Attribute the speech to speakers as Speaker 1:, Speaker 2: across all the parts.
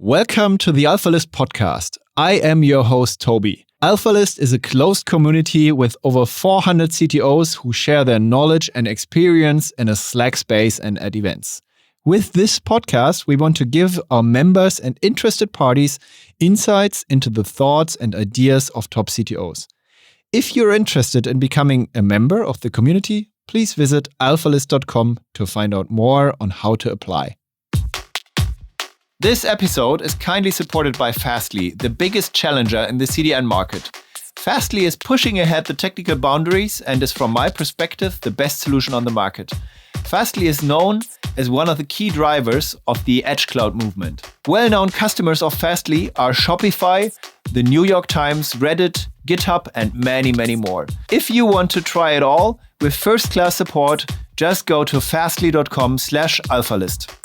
Speaker 1: Welcome to the Alphalist podcast. I am your host, Toby. Alphalist is a closed community with over 400 CTOs who share their knowledge and experience in a Slack space and at events. With this podcast, we want to give our members and interested parties insights into the thoughts and ideas of top CTOs. If you're interested in becoming a member of the community, please visit alphalist.com to find out more on how to apply. This episode is kindly supported by Fastly, the biggest challenger in the CDN market. Fastly is pushing ahead the technical boundaries and is, from my perspective, the best solution on the market. Fastly is known as one of the key drivers of the Edge Cloud movement. Well-known customers of Fastly are Shopify, the New York Times, Reddit, GitHub, and many, many more. If you want to try it all with first-class support, just go to fastly.com/alphalist.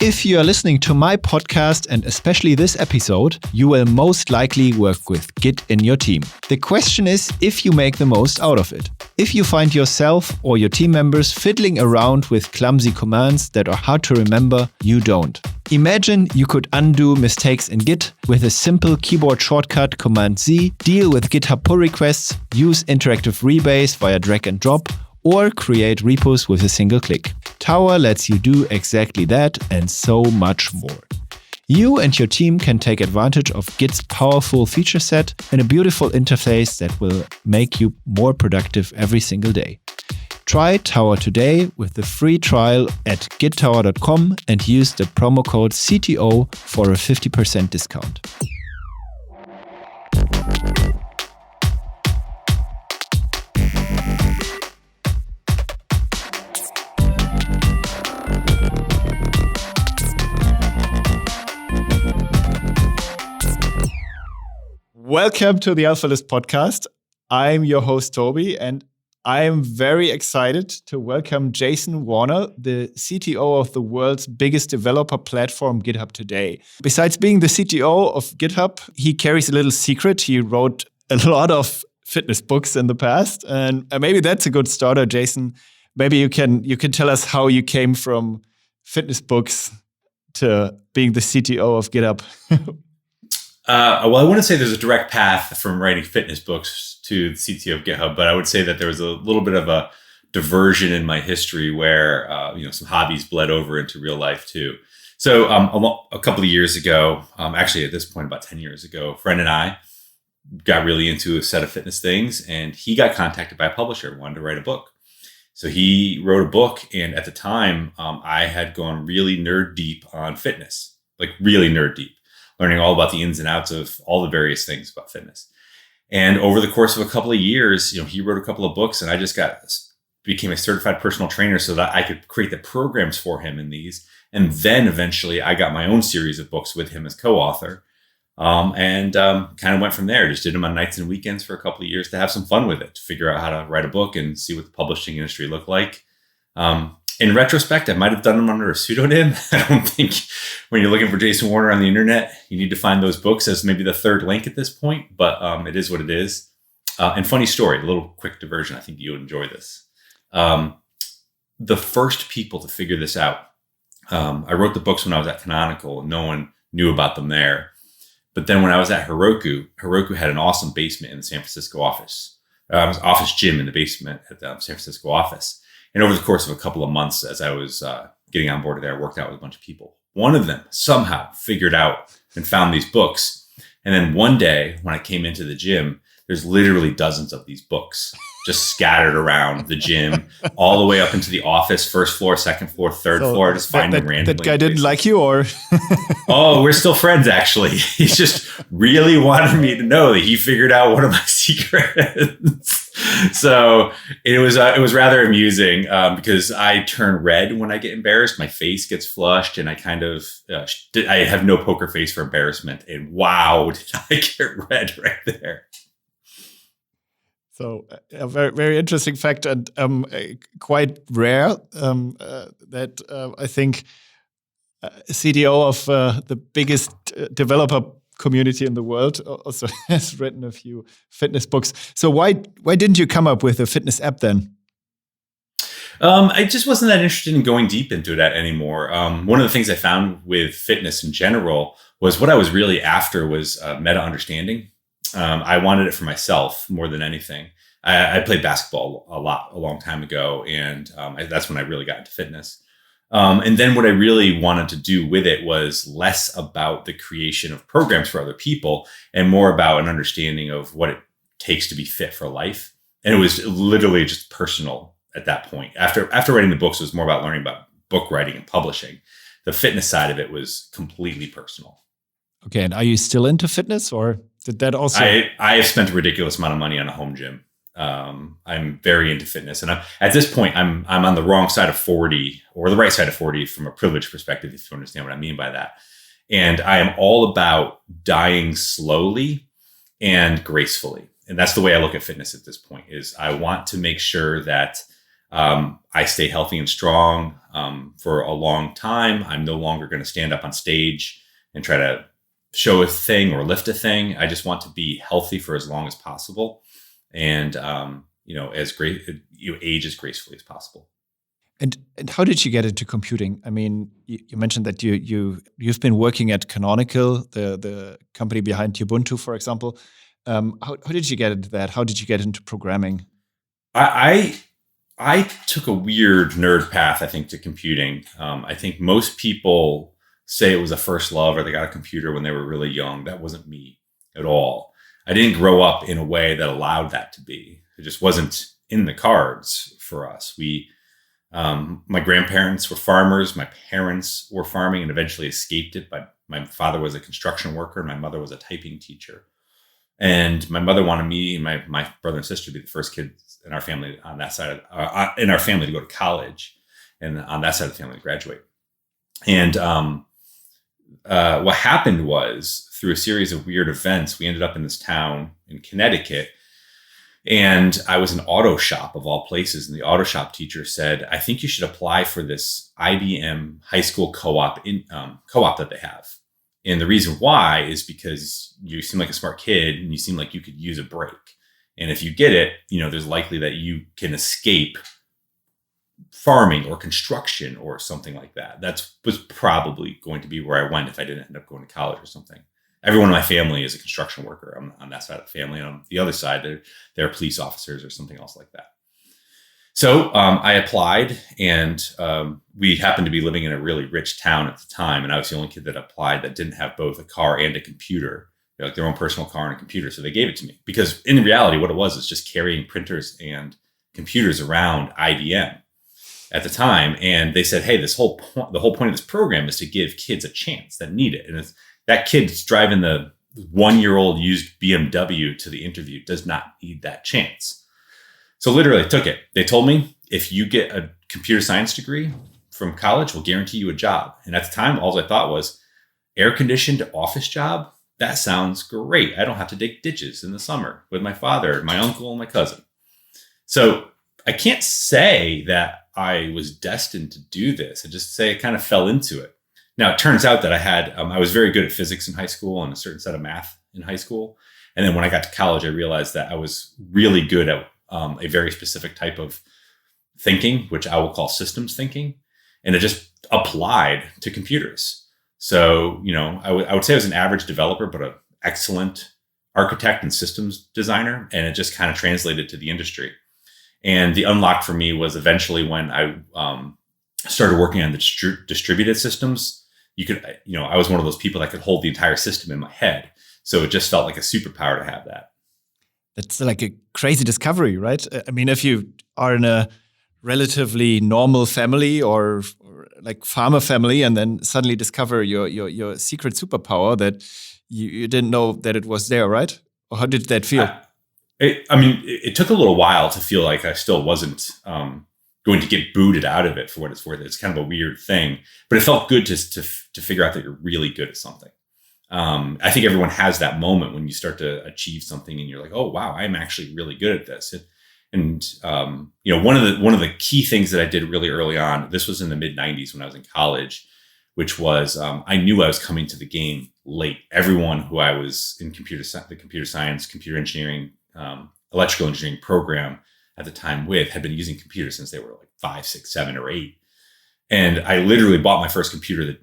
Speaker 1: If you are listening to my podcast and especially this episode, you will most likely work with Git in your team. The question is if you make the most out of it. If you find yourself or your team members fiddling around with clumsy commands that are hard to remember, you don't. Imagine you could undo mistakes in Git with a simple keyboard shortcut Command-Z, deal with GitHub pull requests, use interactive rebase via drag and drop, or create repos with a single click. Tower lets you do exactly that and so much more. You and your team can take advantage of Git's powerful feature set and a beautiful interface that will make you more productive every single day. Try Tower today with the free trial at gittower.com and use the promo code CTO for a 50% discount. Welcome to the Alphalist podcast. I'm your host, Toby, and I am very excited to welcome Jason Warner, the CTO of the world's biggest developer platform, GitHub today. Besides being the CTO of GitHub, he carries a little secret. He wrote a lot of fitness books in the past, and maybe that's a good starter, Jason. Maybe you can tell us how you came from fitness books to being the CTO of GitHub.
Speaker 2: Well, I wouldn't say there's a direct path from writing fitness books to the CTO of GitHub, but I would say that there was a little bit of a diversion in my history where some hobbies bled over into real life too. So a couple of years ago, actually at this point about 10 years ago, a friend and I got really into a set of fitness things, and he got contacted by a publisher who wanted to write a book. So he wrote a book, and at the time, I had gone really nerd deep on fitness, like really nerd deep, learning all about the ins and outs of all the various things about fitness. And over the course of a couple of years, he wrote a couple of books, and I just became a certified personal trainer so that I could create the programs for him in these. And then eventually I got my own series of books with him as co-author, and kind of went from there. Just did them on nights and weekends for a couple of years to have some fun with it, to figure out how to write a book and see what the publishing industry looked like. In retrospect, I might have done them under a pseudonym. I don't think when you're looking for Jason Warner on the internet, you need to find those books as maybe the third link at this point, but it is what it is. And funny story, a little quick diversion. I think you'll enjoy this. The first people to figure this out, I wrote the books when I was at Canonical, and no one knew about them there. But then when I was at Heroku had an awesome basement in the San Francisco office. Office gym in the basement at the San Francisco office. And over the course of a couple of months, as I was getting on board there, I worked out with a bunch of people. One of them somehow figured out and found these books. And then one day when I came into the gym, there's literally dozens of these books just scattered around the gym, all the way up into the office, first floor, second floor, third floor, just find them randomly.
Speaker 1: That guy didn't like you, or?
Speaker 2: Oh, we're still friends, actually. He just really wanted me to know that he figured out one of my secrets. So it was rather amusing because I turn red when I get embarrassed. My face gets flushed, and I kind of I have no poker face for embarrassment. And wow, did I get red right there?
Speaker 1: So a very, very interesting fact, and quite rare that I think CTO of the biggest developer community in the world also has written a few fitness books. So why didn't you come up with a fitness app then?
Speaker 2: I just wasn't that interested in going deep into that anymore. One of the things I found with fitness in general was what I was really after was meta understanding. I wanted it for myself more than anything. I played basketball a long time ago, and that's when I really got into fitness. And then what I really wanted to do with it was less about the creation of programs for other people and more about an understanding of what it takes to be fit for life. And it was literally just personal at that point. After writing the books, it was more about learning about book writing and publishing. The fitness side of it was completely personal.
Speaker 1: Okay, and are you still into fitness, or did that also?
Speaker 2: I have spent a ridiculous amount of money on a home gym. I'm very into fitness, and at this point, I'm on the wrong side of 40 or the right side of 40 from a privilege perspective, if you understand what I mean by that. And I am all about dying slowly and gracefully, and that's the way I look at fitness at this point. Is I want to make sure that I stay healthy and strong for a long time. I'm no longer going to stand up on stage and try to show a thing or lift a thing. I just want to be healthy for as long as possible, and as great age as gracefully as possible.
Speaker 1: And how did you get into computing? I mean, you mentioned that you've been working at Canonical, the company behind Ubuntu, for example. How did you get into that? How did you get into programming?
Speaker 2: I took a weird nerd path, I think, to computing. I think most people say it was a first love or they got a computer when they were really young. That wasn't me at all. I didn't grow up in a way that allowed that to be. It just wasn't in the cards for us. My grandparents were farmers. My parents were farming and eventually escaped it. But my father was a construction worker and my mother was a typing teacher. And my mother wanted me and my brother and sister to be the first kids in our family on that side in our family to go to college, and on that side of the family to graduate. And what happened was, through a series of weird events, we ended up in this town in Connecticut, and I was in auto shop of all places. And the auto shop teacher said, "I think you should apply for this IBM high school co-op that they have. And the reason why is because you seem like a smart kid and you seem like you could use a break. And if you get it, there's likely that you can escape farming or construction or something like that." That was probably going to be where I went if I didn't end up going to college or something. Everyone in my family is a construction worker. I'm on that side of the family. And on the other side, they're police officers or something else like that. So I applied, and we happened to be living in a really rich town at the time. And I was the only kid that applied that didn't have both a car and a computer, like their own personal car and a computer. So they gave it to me because in reality, what it was is just carrying printers and computers around IBM at the time. And they said, "Hey, the whole point of this program is to give kids a chance that need it." And that kid's driving the 1-year-old used BMW to the interview does not need that chance. So literally I took it. They told me, "If you get a computer science degree from college, we'll guarantee you a job." And at the time, all I thought was, air-conditioned office job? That sounds great. I don't have to dig ditches in the summer with my father, my uncle, and my cousin. So I can't say that I was destined to do this. I just say I kind of fell into it. Now, it turns out that I was very good at physics in high school and a certain set of math in high school. And then when I got to college, I realized that I was really good at a very specific type of thinking, which I will call systems thinking. And it just applied to computers. So, I would say I was an average developer, but an excellent architect and systems designer. And it just kind of translated to the industry. And the unlock for me was eventually when I started working on the distributed systems. I was one of those people that could hold the entire system in my head. So it just felt like a superpower to have that.
Speaker 1: It's like a crazy discovery, right? I mean, if you are in a relatively normal family or like farmer family, and then suddenly discover your secret superpower that you didn't know that it was there, right? Or how did that feel?
Speaker 2: It took a little while to feel like I still wasn't going to get booted out of it for what it's worth. It's kind of a weird thing, but it felt good to figure out that you're really good at something. I think everyone has that moment when you start to achieve something and you're like, "Oh, wow, I'm actually really good at this." And one of the key things that I did really early on, this was in the mid 90s when I was in college, which was I knew I was coming to the game late. Everyone who I was in the computer science, computer engineering, electrical engineering program at the time with had been using computers since they were like 5, 6, 7, or 8. And I literally bought my first computer that,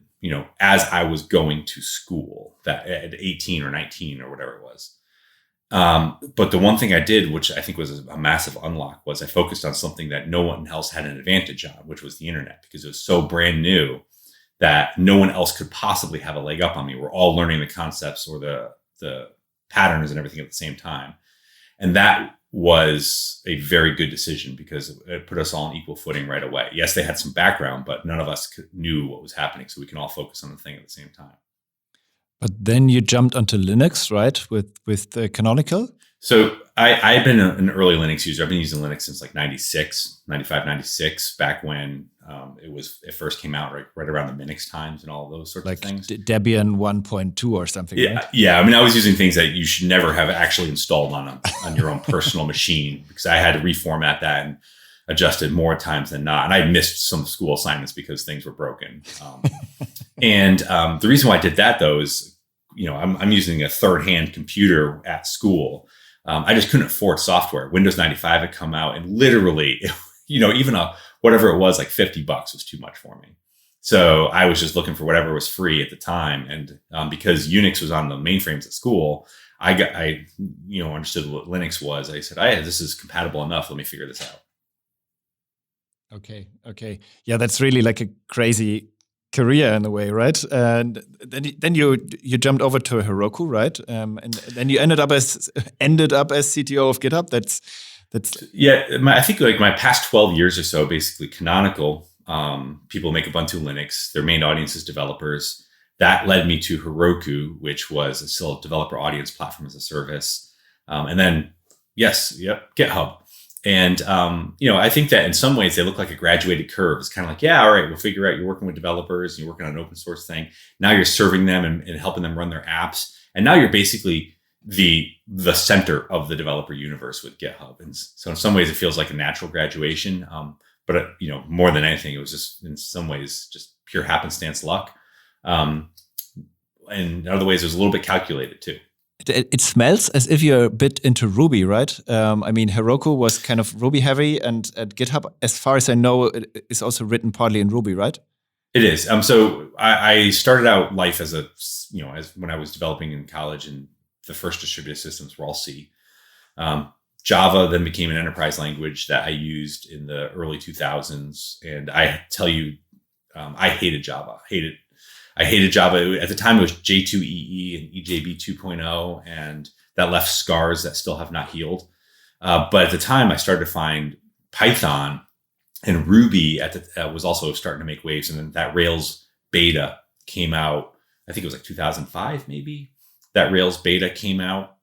Speaker 2: as I was going to school, that at 18 or 19 or whatever it was. But the one thing I did, which I think was a massive unlock, was I focused on something that no one else had an advantage on, which was the internet, because it was so brand new that no one else could possibly have a leg up on me. We're all learning the concepts or the patterns and everything at the same time. And that was a very good decision because it put us all on equal footing right away. Yes, they had some background, but none of us knew what was happening. So we can all focus on the thing at the same time.
Speaker 1: But then you jumped onto Linux, right? With Canonical?
Speaker 2: So I've been an early Linux user. I've been using Linux since like 96, 95, 96, back when it first came out, right around the Minix times and all those sorts of things.
Speaker 1: Like Debian 1.2 or something,
Speaker 2: yeah,
Speaker 1: right?
Speaker 2: Yeah, I mean, I was using things that you should never have actually installed on your own personal machine, because I had to reformat that and adjust it more times than not. And I missed some school assignments because things were broken. And the reason why I did that, though, is, I'm using a third-hand computer at school. I just couldn't afford software. Windows 95 had come out, and literally, even whatever it was, like $50 was too much for me. So I was just looking for whatever was free at the time. And because Unix was on the mainframes at school, I understood what Linux was. I said, this is compatible enough. Let me figure this out.
Speaker 1: Okay. Yeah, that's really like a crazy career in a way, right? And then you jumped over to Heroku, right? And then you ended up as CTO of GitHub. That's
Speaker 2: yeah. I think like my past 12 years or so, basically Canonical. People make Ubuntu Linux. Their main audience is developers. That led me to Heroku, which was still a developer audience platform as a service. And then GitHub. And, I think that in some ways they look like a graduated curve. It's kind of like, yeah, all right, we'll figure out you're working with developers and you're working on an open source thing. Now you're serving them and helping them run their apps. And now you're basically the center of the developer universe with GitHub. And so in some ways it feels like a natural graduation. But more than anything, it was just in some ways just pure happenstance luck. And in other ways, it was a little bit calculated too.
Speaker 1: It smells as if you're a bit into Ruby, right? I mean, Heroku was kind of Ruby heavy, and at GitHub, as far as I know, it is also written partly in Ruby, right?
Speaker 2: It is. So I started out life as when I was developing in college, and the first distributed systems were all C. Java then became an enterprise language that I used in the early 2000s. And I tell you, I hated Java. I hated Java. At the time, it was J2EE and EJB 2.0, and that left scars that still have not healed. But at the time, I started to find Python and Ruby was also starting to make waves. And then that Rails beta came out. I think it was like 2005, maybe. That Rails beta came out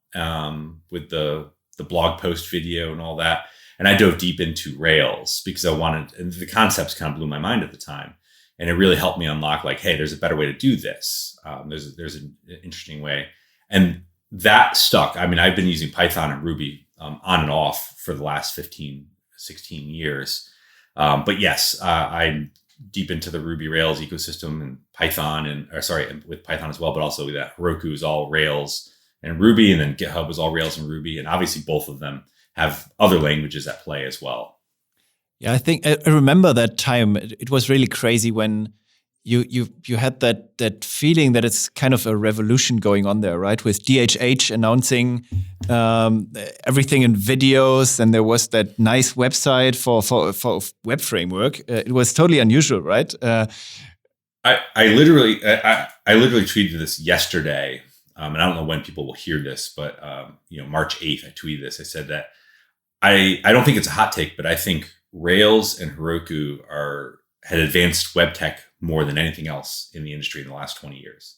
Speaker 2: with the blog post video and all that. And I dove deep into Rails because and the concepts kind of blew my mind at the time. And it really helped me unlock like, hey, there's a better way to do this. There's an interesting way. And that stuck. I mean, I've been using Python and Ruby on and off for the last 15, 16 years. But yes, I'm deep into the Ruby Rails ecosystem and Python and with Python as well, but also that Heroku is all Rails and Ruby, and then GitHub was all Rails and Ruby. And obviously both of them have other languages at play as well.
Speaker 1: Yeah, I think I remember that time. It was really crazy when you had that feeling that it's kind of a revolution going on there, right? With DHH announcing everything in videos, and there was that nice website for web framework. It was totally unusual, right?
Speaker 2: I literally tweeted this yesterday, and I don't know when people will hear this, but March 8th, I tweeted this. I said that I don't think it's a hot take, but I think Rails and Heroku had advanced web tech more than anything else in the industry in the last 20 years.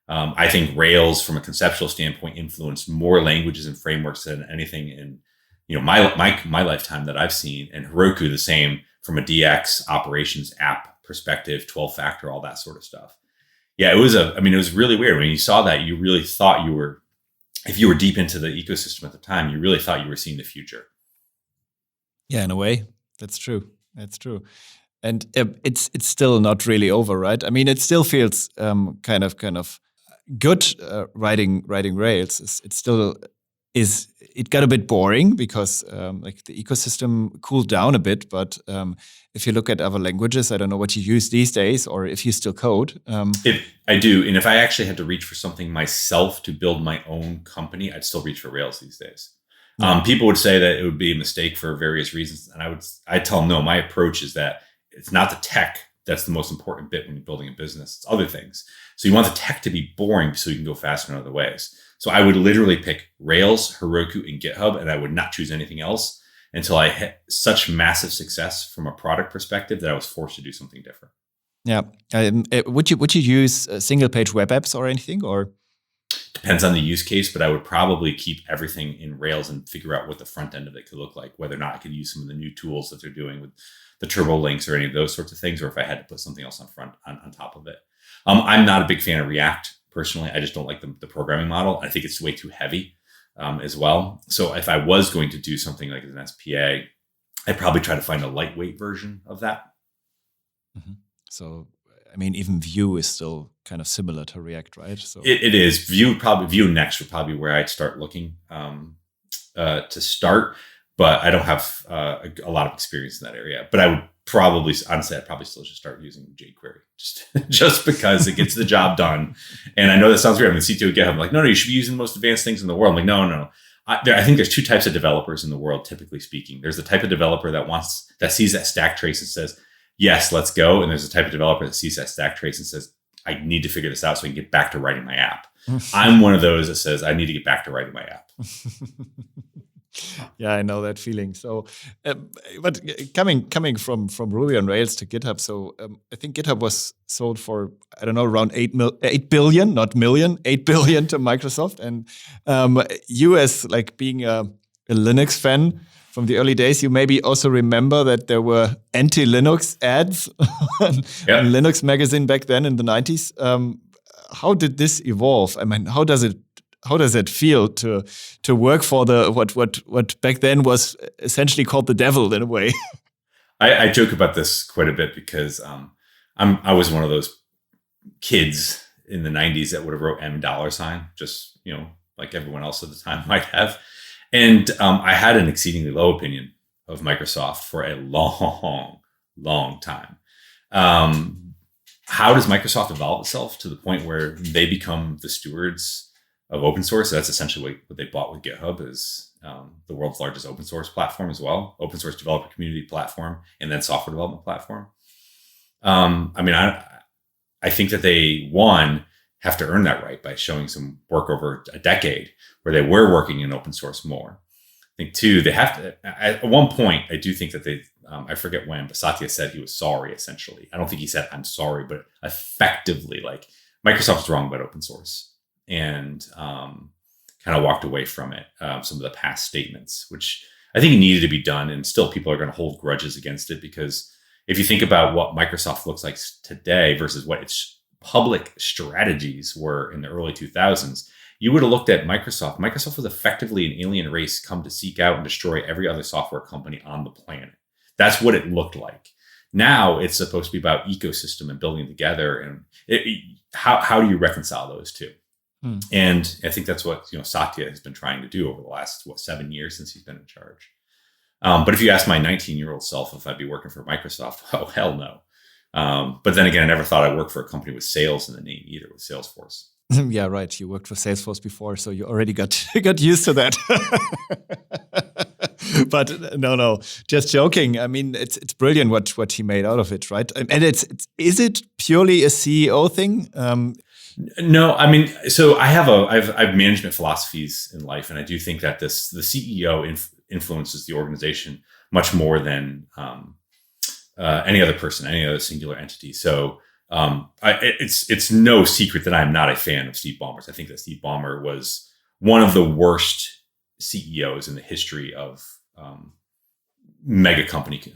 Speaker 2: I think Rails, from a conceptual standpoint, influenced more languages and frameworks than anything in my lifetime that I've seen, and Heroku the same from a DX operations app perspective, 12-factor, all that sort of stuff. Yeah, it was really weird when you saw that. You really thought if you were deep into the ecosystem at the time, you really thought you were seeing the future.
Speaker 1: Yeah, in a way, that's true. That's true. And it's still not really over, right? I mean, it still feels kind of good writing Rails. It's still it got a bit boring because like the ecosystem cooled down a bit. But if you look at other languages, I don't know what you use these days, or if you still code.
Speaker 2: I do, and if I actually had to reach for something myself to build my own company, I'd still reach for Rails these days. People would say that it would be a mistake for various reasons, and I'd tell them no. My approach is that it's not the tech that's the most important bit when you're building a business. It's other things. So you want the tech to be boring so you can go faster in other ways. So I would literally pick Rails, Heroku, and GitHub, and I would not choose anything else until I hit such massive success from a product perspective that I was forced to do something different.
Speaker 1: Yeah. Would you use single page web apps or anything, or?
Speaker 2: Depends on the use case, but I would probably keep everything in Rails and figure out what the front end of it could look like, whether or not I could use some of the new tools that they're doing with the turbo links or any of those sorts of things, or if I had to put something else on top of it. I'm not a big fan of React personally. I just don't like the programming model. I think it's way too heavy as well. So if I was going to do something like an SPA, I'd probably try to find a lightweight version of that.
Speaker 1: Mm-hmm. So, I mean, even Vue is still kind of similar to React, right? So
Speaker 2: it is. Vue next would probably be where I'd start looking to start. But I don't have a lot of experience in that area. But I would probably, honestly, I'd probably still just start using jQuery just because it gets the job done. And I know that sounds weird. I'm the CTO at GitHub. I'm like, no, you should be using the most advanced things in the world. I'm like, no. I think there's two types of developers in the world, typically speaking. There's the type of developer that sees that stack trace and says, yes, let's go. And there's a type of developer that sees that stack trace and says, I need to figure this out so I can get back to writing my app. I'm one of those that says, I need to get back to writing my app.
Speaker 1: Yeah, I know that feeling. So, but coming from Ruby on Rails to GitHub, so I think GitHub was sold for, I don't know, around 8 billion, not million, 8 billion to Microsoft. And you, as like being a Linux fan from the early days, you maybe also remember that there were anti-Linux ads on Linux magazine back then in the 90s. How did this evolve? I mean, how does it feel to work for the what back then was essentially called the devil in a way?
Speaker 2: I joke about this quite a bit because I was one of those kids in the 90s that would have wrote $, just like everyone else at the time might have, and I had an exceedingly low opinion of Microsoft for a long time. How does Microsoft evolve itself to the point where they become the stewards of open source? That's essentially what they bought with GitHub, is the world's largest open source platform as well, open source developer community platform, and then software development platform. I think that they, one, have to earn that right by showing some work over a decade where they were working in open source more. I think two, they have to, at one point, I do think that they, I forget when, but Satya said he was sorry, essentially. I don't think he said, I'm sorry, but effectively, like, Microsoft was wrong about open source and kind of walked away from it. Some of the past statements, which I think needed to be done. And still people are going to hold grudges against it, because if you think about what Microsoft looks like today versus what its public strategies were in the early 2000s, you would have looked at Microsoft. Microsoft was effectively an alien race come to seek out and destroy every other software company on the planet. That's what it looked like. Now it's supposed to be about ecosystem and building together. And how do you reconcile those two? And I think that's what Satya has been trying to do over the last 7 years since he's been in charge. But if you ask my 19-year-old self if I'd be working for Microsoft, oh hell no. But then again, I never thought I'd work for a company with sales in the name either, with Salesforce.
Speaker 1: Yeah, right. You worked for Salesforce before, so you already got used to that. But no, just joking. I mean, it's brilliant what he made out of it, right? And is it purely a CEO thing?
Speaker 2: No, I mean, so I have management philosophies in life, and I do think that the CEO influences the organization much more than any other person, any other singular entity. So it's no secret that I'm not a fan of Steve Ballmer. I think that Steve Ballmer was one of the worst CEOs in the history of mega company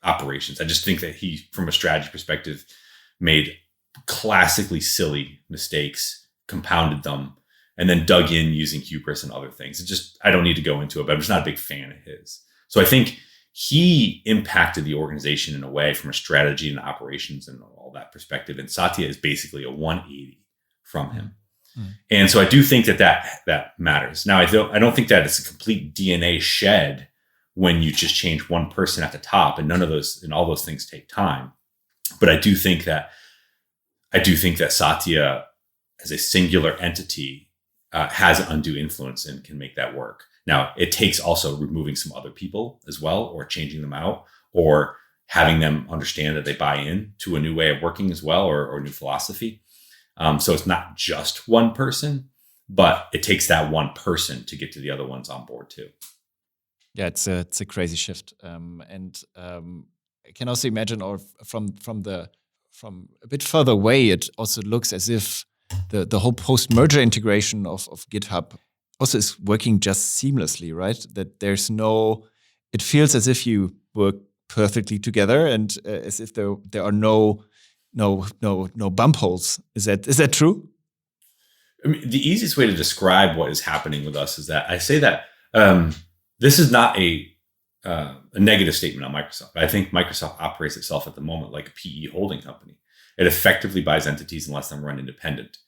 Speaker 2: operations. I just think that he, from a strategy perspective, made classically silly mistakes, compounded them, and then dug in using hubris and other things. I don't need to go into it, but I'm just not a big fan of his. So I think he impacted the organization in a way from a strategy and operations and all that perspective. And Satya is basically a 180 from him. And so I do think that matters. Now, I don't think that it's a complete DNA shed when you just change one person at the top, and all those things take time. But I do think that Satya as a singular entity has an undue influence and can make that work. Now, it takes also removing some other people as well, or changing them out, or having them understand that they buy in to a new way of working as well, or a new philosophy. So it's not just one person, but it takes that one person to get to the other ones on board too.
Speaker 1: Yeah, it's a crazy shift, and I can also imagine, or from a bit further away, it also looks as if the whole post-merger integration of GitHub also is working just seamlessly, right? That it feels as if you work perfectly together, and as if there are no bump holes. Is that true?
Speaker 2: I mean, the easiest way to describe what is happening with us is that I say that this is not a negative statement on Microsoft. I think Microsoft operates itself at the moment like a PE holding company. It effectively buys entities and lets them run independent.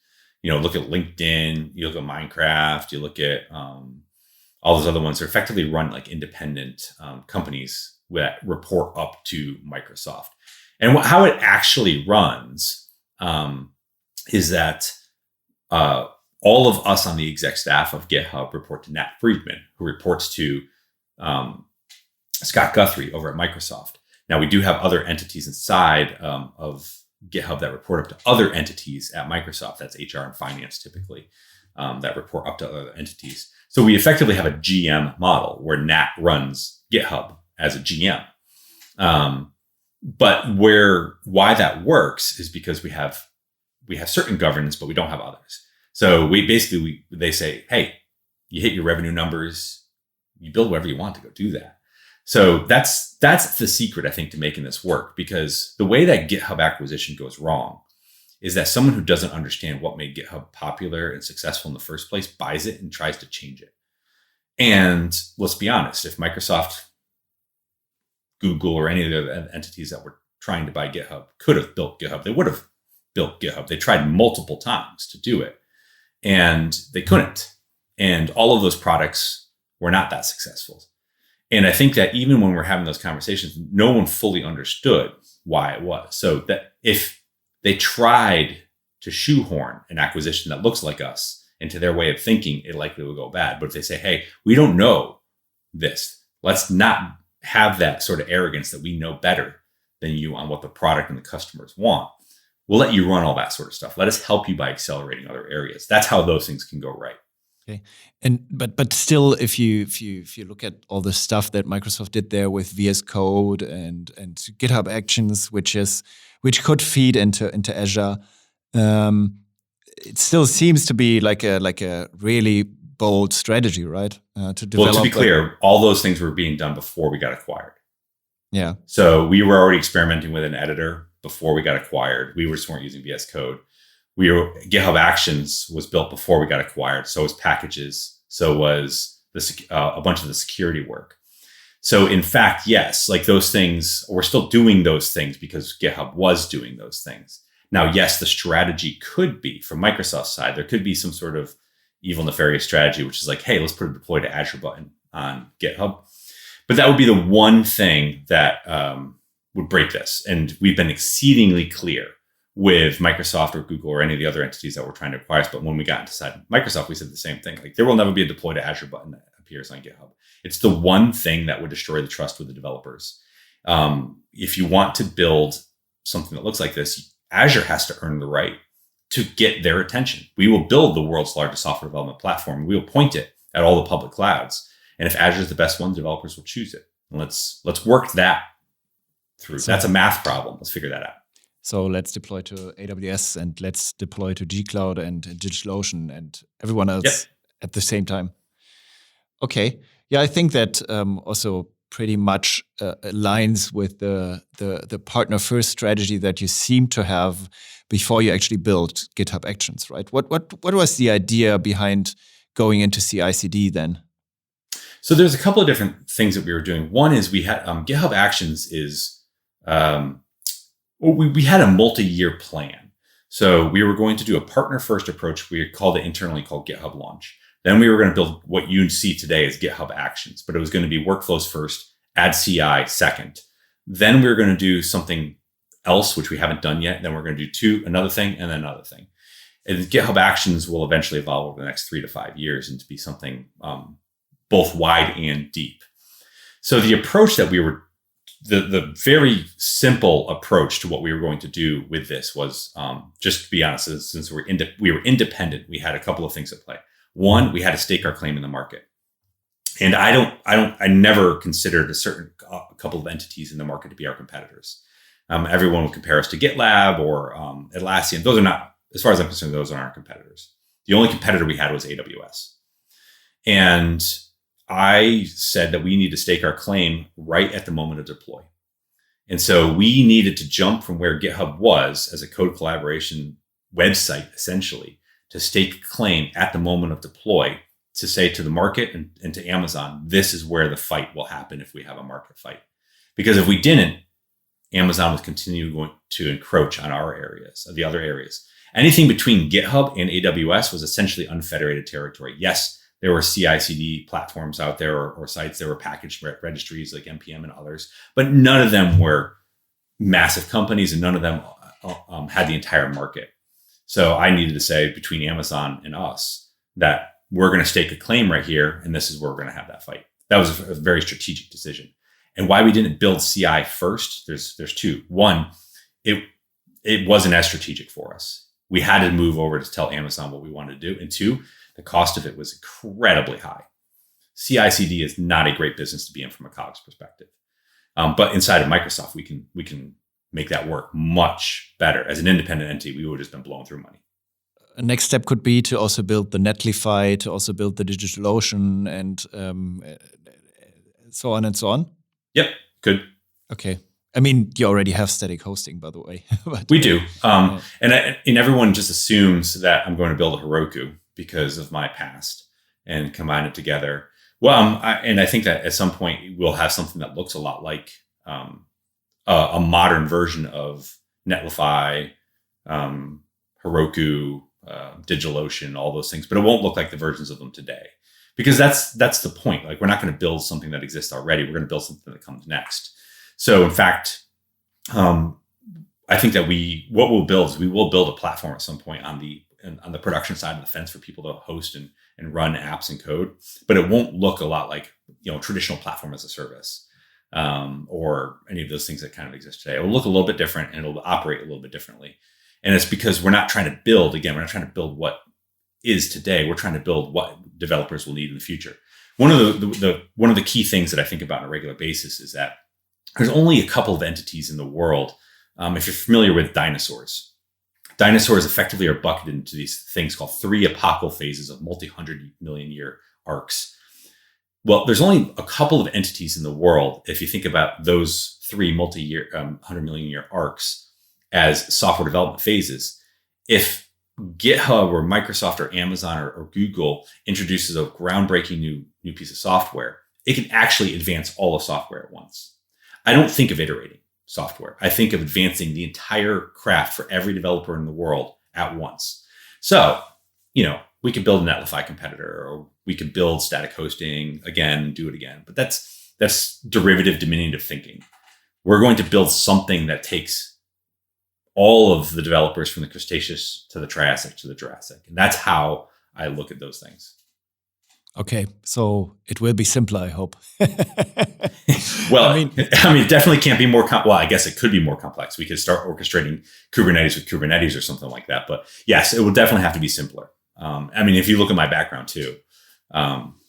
Speaker 2: Look at LinkedIn, you look at Minecraft, you look at all those other ones. They're effectively run like independent companies that report up to Microsoft. And how it actually runs is that all of us on the exec staff of GitHub report to Nat Friedman, who reports to Scott Guthrie over at Microsoft. Now, we do have other entities inside of GitHub that report up to other entities at Microsoft. That's HR and finance typically, that report up to other entities. So we effectively have a GM model where Nat runs GitHub as a GM. But why that works is because we have certain governance, but we don't have others. So they say, hey, you hit your revenue numbers, you build whatever you want to go do that. So that's the secret, I think, to making this work, because the way that GitHub acquisition goes wrong is that someone who doesn't understand what made GitHub popular and successful in the first place buys it and tries to change it. And let's be honest, if Microsoft, Google, or any of the other entities that were trying to buy GitHub could have built GitHub, they would have built GitHub. They tried multiple times to do it, and they couldn't. And all of those products were not that successful. And I think that even when we're having those conversations, no one fully understood why it was. So that if they tried to shoehorn an acquisition that looks like us into their way of thinking, it likely will go bad. But if they say, hey, we don't know this, let's not have that sort of arrogance that we know better than you on what the product and the customers want, we'll let you run all that sort of stuff. Let us help you by accelerating other areas. That's how those things can go right.
Speaker 1: Okay, and but still, if you look at all the stuff that Microsoft did there with VS Code and GitHub Actions, which could feed into Azure, it still seems to be like a really bold strategy, right? To develop.
Speaker 2: Well, to be clear, all those things were being done before we got acquired.
Speaker 1: Yeah. So
Speaker 2: we were already experimenting with an editor before we got acquired. We just weren't using VS Code. GitHub Actions was built before we got acquired. So was packages. So was a bunch of the security work. So in fact, yes, like those things, we're still doing those things because GitHub was doing those things. Now, yes, the strategy could be from Microsoft's side, there could be some sort of evil, nefarious strategy, which is like, hey, let's put a deploy to Azure button on GitHub. But that would be the one thing that would break this. And we've been exceedingly clear with Microsoft or Google or any of the other entities that we're trying to acquire us. But when we got inside Microsoft, we said the same thing. Like, there will never be a deploy to Azure button that appears on GitHub. It's the one thing that would destroy the trust with the developers. If you want to build something that looks like this, Azure has to earn the right to get their attention. We will build the world's largest software development platform. We will point it at all the public clouds. And if Azure is the best one, developers will choose it. And let's work that through. So that's a math problem. Let's figure that out.
Speaker 1: So let's deploy to AWS and let's deploy to G-Cloud and DigitalOcean and everyone else at the same time. Okay. Yeah, I think that also pretty much aligns with the partner first strategy that you seem to have before you actually built GitHub Actions, right? What was the idea behind going into CI/CD then?
Speaker 2: So there's a couple of different things that we were doing. One is we had GitHub Actions is we had a multi-year plan. So we were going to do a partner-first approach. We called it internally called GitHub Launch. Then we were going to build what you see today as GitHub Actions, but it was going to be workflows first, add CI second. Then we were going to do something else, which we haven't done yet. Then we're going to do another thing, and then another thing. And GitHub Actions will eventually evolve over the next 3 to 5 years into be something both wide and deep. So the approach that we were, the very simple approach to what we were going to do with this was, just to be honest, since we were independent, we had a couple of things at play. One, we had to stake our claim in the market. And I never considered a couple of entities in the market to be our competitors. Everyone would compare us to GitLab or Atlassian. Those are not, as far as I'm concerned, those aren't our competitors. The only competitor we had was AWS. And I said that we need to stake our claim right at the moment of deploy. And so we needed to jump from where GitHub was as a code collaboration website, essentially, to stake a claim at the moment of deploy, to say to the market and to Amazon, this is where the fight will happen if we have a market fight. Because if we didn't, Amazon would continue going to encroach on our areas, the other areas. Anything between GitHub and AWS was essentially unfederated territory. Yes, there were CI/CD platforms out there or sites. There were package registries like NPM and others, but none of them were massive companies and none of them had the entire market. So I needed to say between Amazon and us that we're going to stake a claim right here, and this is where we're going to have that fight. That was a very strategic decision. And why we didn't build CI first, there's two. One, it wasn't as strategic for us. We had to move over to tell Amazon what we wanted to do. And two, the cost of it was incredibly high. CI/CD is not a great business to be in from a COGS perspective. But inside of Microsoft, we can make that work much better. As an independent entity, we would have just been blowing through money.
Speaker 1: A next step could be to also build the Netlify, to also build the DigitalOcean, and so on and so on.
Speaker 2: Yep, good.
Speaker 1: Okay. I mean, you already have static hosting, by the way. But,
Speaker 2: we do. And everyone just assumes that I'm going to build a Heroku because of my past and combine it together. Well, I think that at some point we'll have something that looks a lot like a modern version of Netlify, Heroku, DigitalOcean, all those things, but it won't look like the versions of them today, because that's the point. Like, we're not going to build something that exists already. We're going to build something that comes next. So in fact, I think that what we'll build is we will build a platform at some point on the production side of the fence for people to host and run apps and code, but it won't look a lot like, traditional platform as a service, or any of those things that kind of exist today. It will look a little bit different and it'll operate a little bit differently. And it's because we're not trying to build what is today. We're trying to build what developers will need in the future. One of the key things that I think about on a regular basis is that there's only a couple of entities in the world. If you're familiar with dinosaurs effectively are bucketed into these things called 3 epochal phases of multi-100 million year arcs. Well, there's only a couple of entities in the world, if you think about those 3 multi-year, 100 million year arcs as software development phases. If GitHub or Microsoft or Amazon or Google introduces a groundbreaking new piece of software, it can actually advance all of software at once. I don't think of iterating software. I think of advancing the entire craft for every developer in the world at once. So, we could build a Netlify competitor, or we could build static hosting again, do it again. But that's derivative, diminutive thinking. We're going to build something that takes all of the developers from the Cretaceous to the Triassic to the Jurassic. And that's how I look at those things.
Speaker 1: Okay, so it will be simpler, I hope.
Speaker 2: Well, I mean, it definitely can't be more well, I guess it could be more complex. We could start orchestrating Kubernetes with Kubernetes or something like that. But yes, it will definitely have to be simpler. If you look at my background too,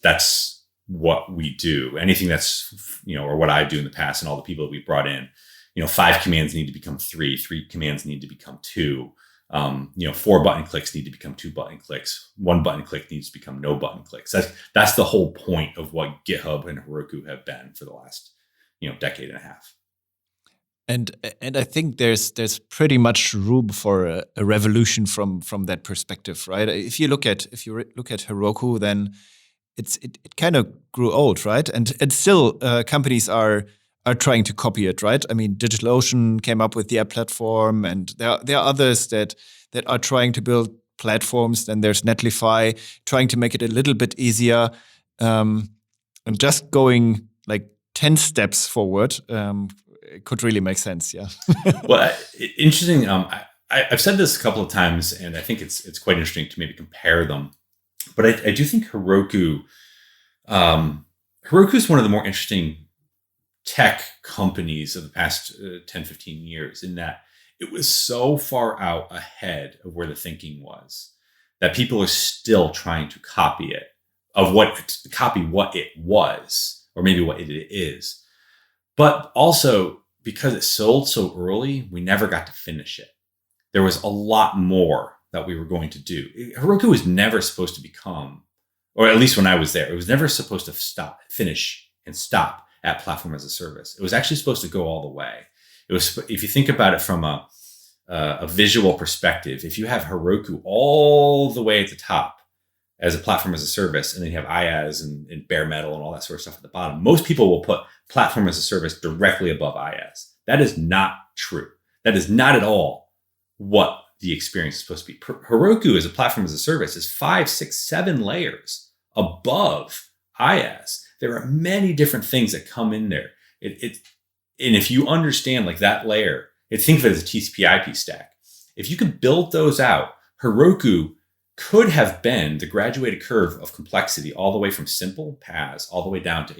Speaker 2: that's what we do. Anything that's, or what I do in the past and all the people that we brought in, 5 commands need to become 3 commands need to become 2. 4 button clicks need to become 2 button clicks. 1 button click needs to become no button clicks. That's the whole point of what GitHub and Heroku have been for the last, decade and a half.
Speaker 1: And I think there's pretty much room for a revolution from that perspective, right? If you look at Heroku, then it kind of grew old, right? And still companies are are trying to copy it, right? I mean, DigitalOcean came up with the app platform, and there are others that are trying to build platforms. Then there's Netlify trying to make it a little bit easier, and just going like 10 steps forward. It could really make sense, yeah.
Speaker 2: Well, interesting. I've said this a couple of times, and I think it's quite interesting to maybe compare them. But I do think Heroku is one of the more interesting tech companies of the past 10, 15 years, in that it was so far out ahead of where the thinking was that people are still trying to copy what it was, or maybe what it is. But also, because it sold so early, we never got to finish it. There was a lot more that we were going to do. Heroku was never supposed to become, or at least when I was there, it was never supposed to finish and stop at platform as a service. It was actually supposed to go all the way. It was, if you think about it from a visual perspective, if you have Heroku all the way at the top as a platform as a service, and then you have IaaS and bare metal and all that sort of stuff at the bottom, most people will put platform as a service directly above IaaS. That is not true. That is not at all what the experience is supposed to be. Heroku as a platform as a service is 5, 6, 7 layers above IaaS. There are many different things that come in there. And if you understand like that layer, think of it as a TCP/IP stack. If you could build those out, Heroku could have been the graduated curve of complexity all the way from simple PaaS all the way down to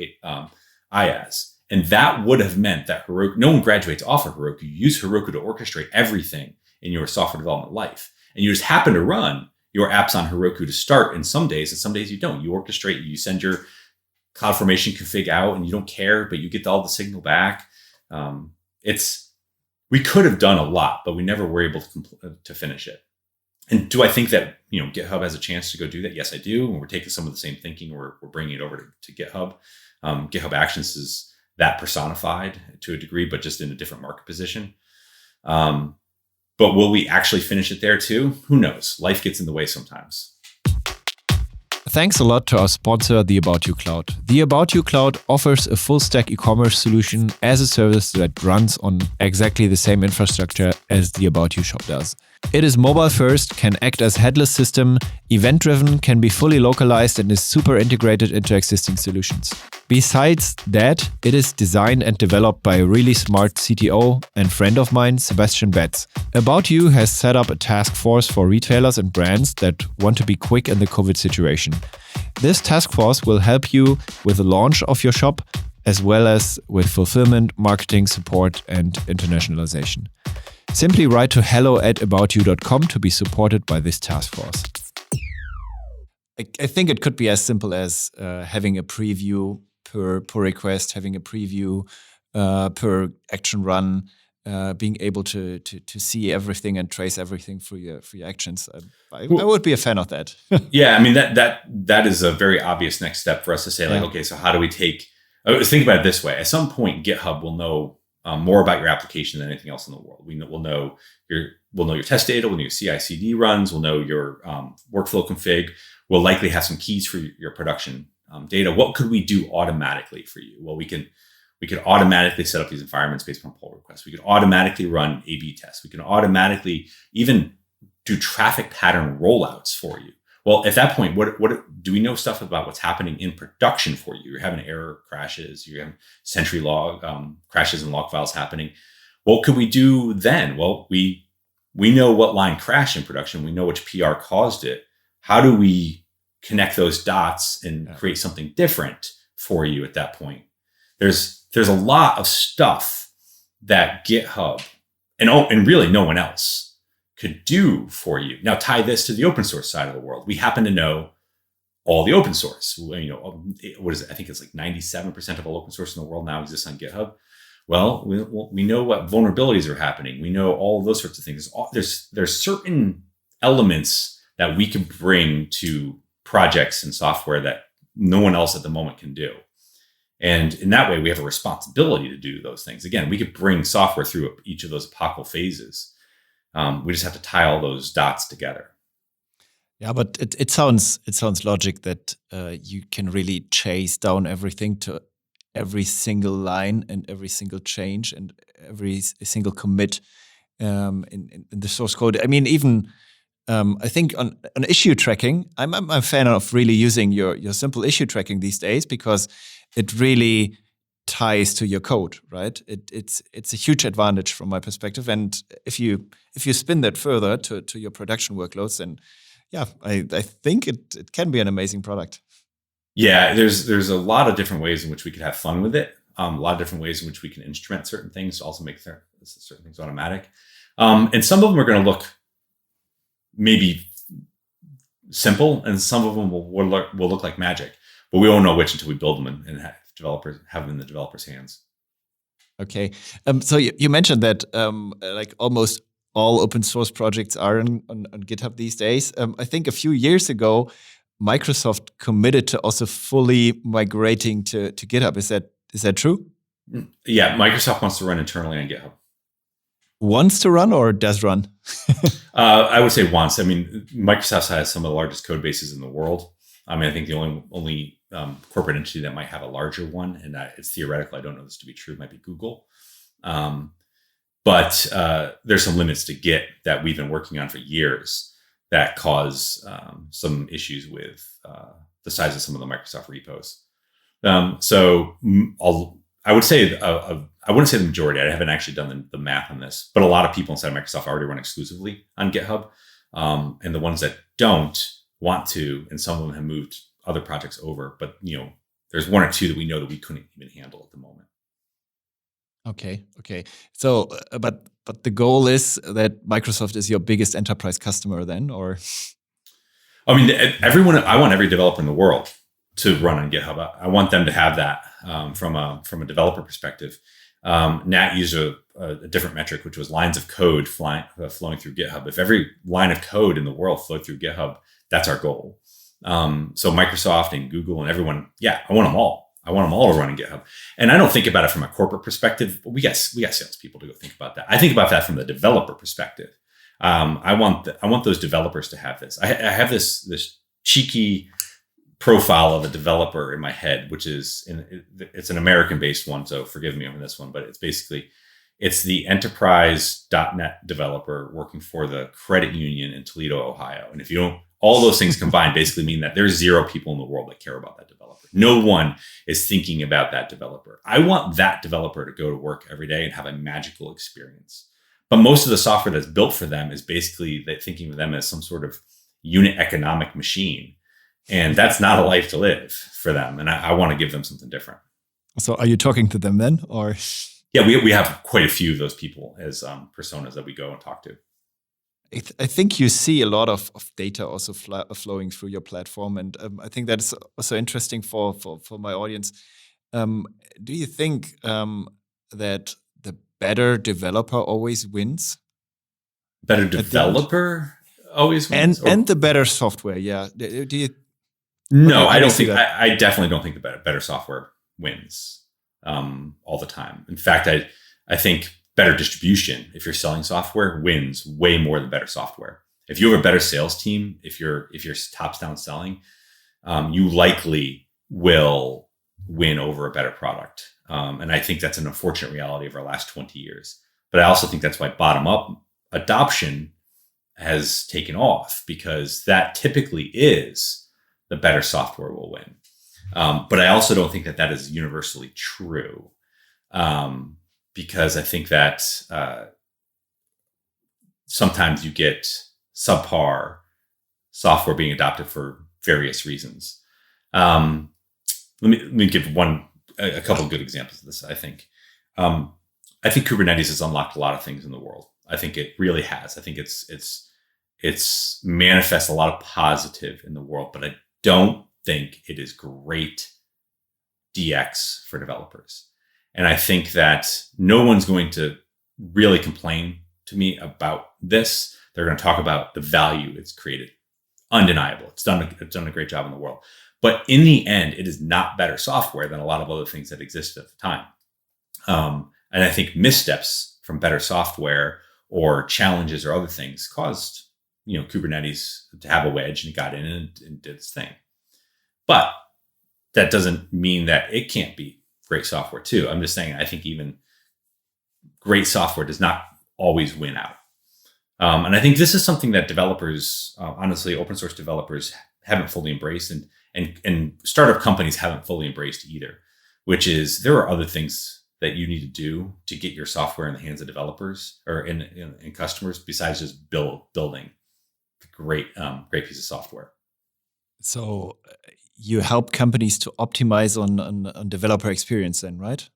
Speaker 2: IaaS. And that would have meant that Heroku, no one graduates off of Heroku. You use Heroku to orchestrate everything in your software development life. And you just happen to run your apps on Heroku to start in some days, and some days you don't. You orchestrate, you send your CloudFormation config out, and you don't care, but you get all the signal back. We could have done a lot, but we never were able to finish it. And do I think that GitHub has a chance to go do that? Yes, I do. And we're taking some of the same thinking, we're bringing it over to GitHub. GitHub Actions is that personified to a degree, but just in a different market position. But will we actually finish it there too? Who knows? Life gets in the way sometimes.
Speaker 1: Thanks a lot to our sponsor, the About You Cloud. The About You Cloud offers a full-stack e-commerce solution as a service that runs on exactly the same infrastructure as the About You shop does. It is mobile-first, can act as headless system, event-driven, can be fully localized, and is super integrated into existing solutions. Besides that, it is designed and developed by a really smart CTO and friend of mine, Sebastian Betz. About You has set up a task force for retailers and brands that want to be quick in the COVID situation. This task force will help you with the launch of your shop, as well as with fulfillment, marketing support, and internationalization. Simply write to hello@aboutyou.com to be supported by this task force. I think it could be as simple as having a preview per request, having a preview per action run, being able to see everything and trace everything for your actions. I would be a fan of that.
Speaker 2: Yeah, I mean that is a very obvious next step for us to say, like, okay, so how do we take? Think about it this way: at some point, GitHub will know more about your application than anything else in the world. We'll know your test data, we'll know your CI/CD runs, we'll know your workflow config. We'll likely have some keys for your production data. What could we do automatically for you? Well, we could automatically set up these environments based on pull requests. We could automatically run A/B tests. We can automatically even do traffic pattern rollouts for you. Well, at that point, what do we know stuff about what's happening in production for you? You're having error crashes, you're having Sentry log crashes and log files happening. What could we do then? Well, we know what line crashed in production. We know which PR caused it. How do we connect those dots and create something different for you at that point? There's a lot of stuff that GitHub and really no one else could do for you. Now tie this to the open source side of the world. We happen to know all the open source. What is it? I think it's like 97% of all open source in the world now exists on GitHub. Well, we know what vulnerabilities are happening. We know all of those sorts of things. There's certain elements that we can bring to projects and software that no one else at the moment can do. And in that way, we have a responsibility to do those things. Again, we could bring software through each of those epochal phases. We just have to tie all those dots together.
Speaker 1: Yeah, but it sounds logic that you can really chase down everything to every single line and every single change and every single commit in the source code. I mean, even I think on issue tracking, I'm a fan of really using your simple issue tracking these days because it really ties to your code, right? It's a huge advantage from my perspective. And if you spin that further to your production workloads, then yeah, I think it can be an amazing product.
Speaker 2: Yeah, there's a lot of different ways in which we could have fun with it. A lot of different ways in which we can instrument certain things to also make certain things automatic. And some of them are going to look maybe simple, and some of them will look like magic. But we won't know which until we build them and have them in the developers' hands.
Speaker 1: Okay. So you mentioned that like almost all open source projects are on GitHub these days. I think a few years ago, Microsoft committed to also fully migrating to GitHub. Is that true?
Speaker 2: Yeah, Microsoft wants to run internally on GitHub.
Speaker 1: Wants to run or does run?
Speaker 2: I would say wants. I mean, Microsoft has some of the largest code bases in the world. I mean, I think the only corporate entity that might have a larger one, and it's theoretical, I don't know this to be true, might be Google. But there's some limits to Git that we've been working on for years that cause some issues with the size of some of the Microsoft repos. So I would say I wouldn't say the majority. I haven't actually done the math on this, but a lot of people inside of Microsoft already run exclusively on GitHub, and the ones that don't want to, and some of them have moved other projects over. But there's one or two that we know that we couldn't even handle at the moment.
Speaker 1: Okay. So, but the goal is that Microsoft is your biggest enterprise customer, then, or?
Speaker 2: I mean, I want every developer in the world to run on GitHub. I want them to have that from a developer perspective. Nat used a different metric, which was lines of code flowing through GitHub. If every line of code in the world flowed through GitHub, that's our goal. So Microsoft and Google and everyone, yeah, I want them all. I want them all to run in GitHub. And I don't think about it from a corporate perspective, but we got salespeople to go think about that. I think about that from the developer perspective. I want those developers to have this. I have this cheeky profile of a developer in my head, which is it's an American-based one, so forgive me on this one, but it's the enterprise.net developer working for the credit union in Toledo, Ohio. And if you don't, all those things combined basically mean that there's 0 people in the world that care about that developer. No one is thinking about that developer. I want that developer to go to work every day and have a magical experience. But most of the software that's built for them is basically thinking of them as some sort of unit economic machine. And that's not a life to live for them. And I want to give them something different.
Speaker 1: So are you talking to them then, or?
Speaker 2: Yeah, we have quite a few of those people as personas that we go and talk to.
Speaker 1: I think you see a lot of data also flowing through your platform. And I think that is also interesting for my audience. Do you think that the better developer always wins?
Speaker 2: Better developer always wins?
Speaker 1: And the better software, yeah. Do you?
Speaker 2: No, I don't think. I definitely don't think the better software wins all the time. In fact, I think better distribution, if you're selling software, wins way more than better software. If you have a better sales team, if you're tops down selling, you likely will win over a better product. And I think that's an unfortunate reality of our last 20 years. But I also think that's why bottom up adoption has taken off, because that typically is the better software will win. But I also don't think that is universally true. Because I think that sometimes you get subpar software being adopted for various reasons. Let me give a couple of good examples of this. I think Kubernetes has unlocked a lot of things in the world. I think it really has. I think it's manifests a lot of positive in the world, but I don't think it is great DX for developers. And I think that no one's going to really complain to me about this. They're going to talk about the value it's created. Undeniable. It's done a great job in the world. But in the end, it is not better software than a lot of other things that existed at the time. And I think missteps from better software or challenges or other things caused Kubernetes to have a wedge, and it got in and did its thing. But that doesn't mean that it can't be great software too. I'm just saying, I think even great software does not always win out. And I think this is something that developers, honestly, open source developers haven't fully embraced, and startup companies haven't fully embraced either, which is there are other things that you need to do to get your software in the hands of developers or in customers besides just building a great piece of software.
Speaker 1: So you help companies to optimize on developer experience then, right?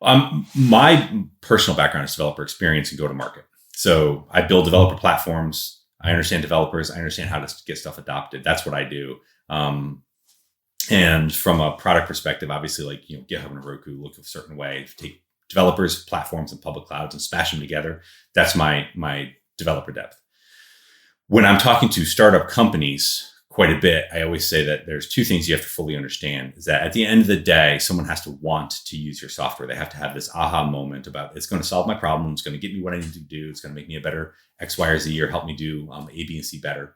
Speaker 2: My personal background is developer experience and go-to-market. So I build developer platforms. I understand developers. I understand how to get stuff adopted. That's what I do. And from a product perspective, obviously, like GitHub and Heroku look a certain way. If you take developers, platforms, and public clouds and smash them together, that's my developer depth. When I'm talking to startup companies quite a bit, I always say that there's two things you have to fully understand. Is that at the end of the day, someone has to want to use your software. They have to have this aha moment about it's going to solve my problem. It's going to get me what I need to do. It's going to make me a better X, Y, or Z, or help me do A, B, and C better.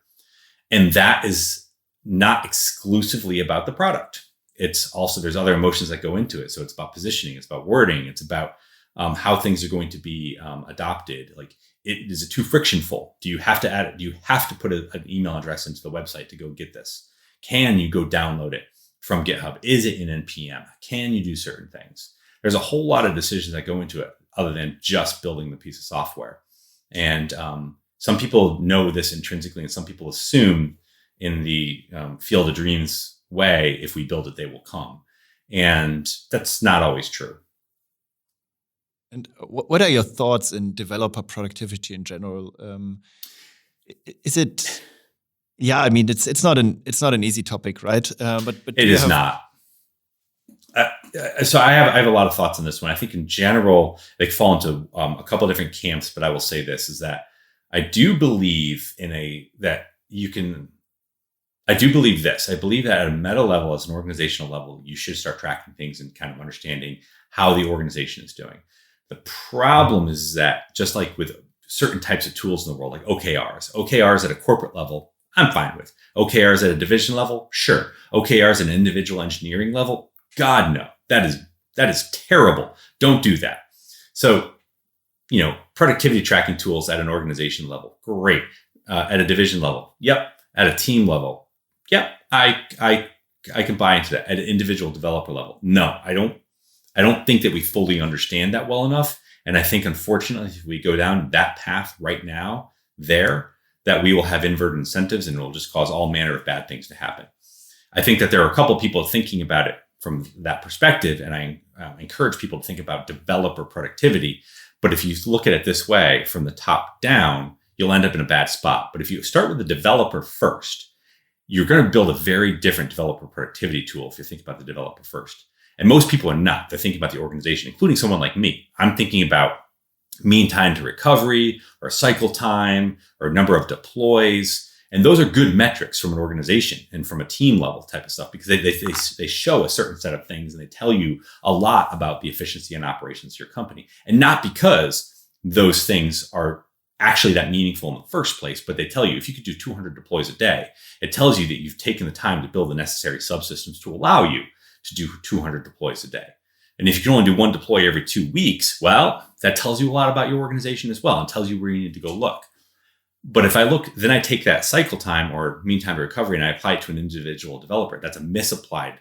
Speaker 2: And that is not exclusively about the product. It's also, there's other emotions that go into it. So it's about positioning, it's about wording, it's about how things are going to be adopted. Like, is it too frictionful? Do you have to add it? Do you have to put an email address into the website to go get this? Can you go download it from GitHub? Is it in NPM? Can you do certain things? There's a whole lot of decisions that go into it other than just building the piece of software. And some people know this intrinsically, and some people assume in the field of dreams way, if we build it, they will come. And that's not always true.
Speaker 1: And what are your thoughts in developer productivity in general? Is it? Yeah, I mean, it's not an easy topic, right? But
Speaker 2: it is not. So I have a lot of thoughts on this one. I think in general they fall into a couple of different camps, but I will say this is that I do believe I do believe this. I believe that at a meta level, as an organizational level, you should start tracking things and kind of understanding how the organization is doing. The problem is that just like with certain types of tools in the world, like OKRs at a corporate level, I'm fine with. OKRs at a division level, sure. OKRs at an individual engineering level, God, no. That is terrible. Don't do that. So, productivity tracking tools at an organization level, great. At a division level, yep. At a team level, yep. I can buy into that. At an individual developer level, no, I don't think that we fully understand that well enough. And I think, unfortunately, if we go down that path right now, that we will have inverted incentives and it will just cause all manner of bad things to happen. I think that there are a couple of people thinking about it from that perspective, and I encourage people to think about developer productivity. But if you look at it this way, from the top down, you'll end up in a bad spot. But if you start with the developer first, you're going to build a very different developer productivity tool if you think about the developer first. And most people are not. They're thinking about the organization, including someone like me. I'm thinking about mean time to recovery or cycle time or number of deploys. And those are good metrics from an organization and from a team level type of stuff, because they show a certain set of things and they tell you a lot about the efficiency and operations of your company. And not because those things are actually that meaningful in the first place, but they tell you if you could do 200 deploys a day, it tells you that you've taken the time to build the necessary subsystems to allow you to do 200 deploys a day. And if you can only do one deploy every 2 weeks, well, that tells you a lot about your organization as well and tells you where you need to go look. But if I look, then I take that cycle time or mean time to recovery and I apply it to an individual developer. That's a misapplied.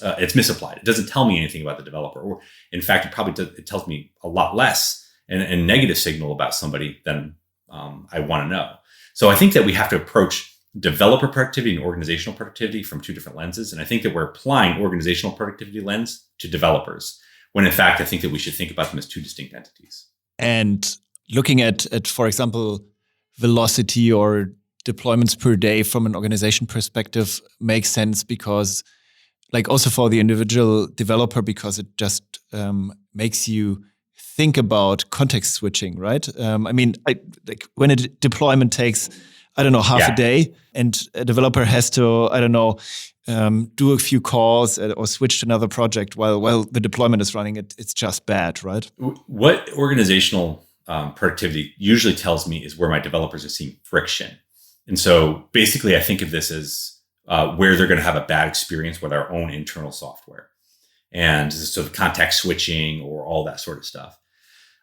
Speaker 2: It's misapplied. It doesn't tell me anything about the developer. Or in fact, it tells me a lot less and negative signal about somebody than I want to know. So I think that we have to approach developer productivity and organizational productivity from two different lenses. And I think that we're applying organizational productivity lens to developers, when in fact, I think that we should think about them as two distinct entities.
Speaker 1: And looking at, for example, velocity or deployments per day from an organization perspective makes sense because, like, also for the individual developer, because it just makes you think about context switching, right? When a deployment takes, half a day, and a developer has to, do a few calls or switch to another project while the deployment is running, it's just bad, right?
Speaker 2: What organizational productivity usually tells me is where my developers are seeing friction. And so basically I think of this as where they're going to have a bad experience with our own internal software. And so the context switching or all that sort of stuff.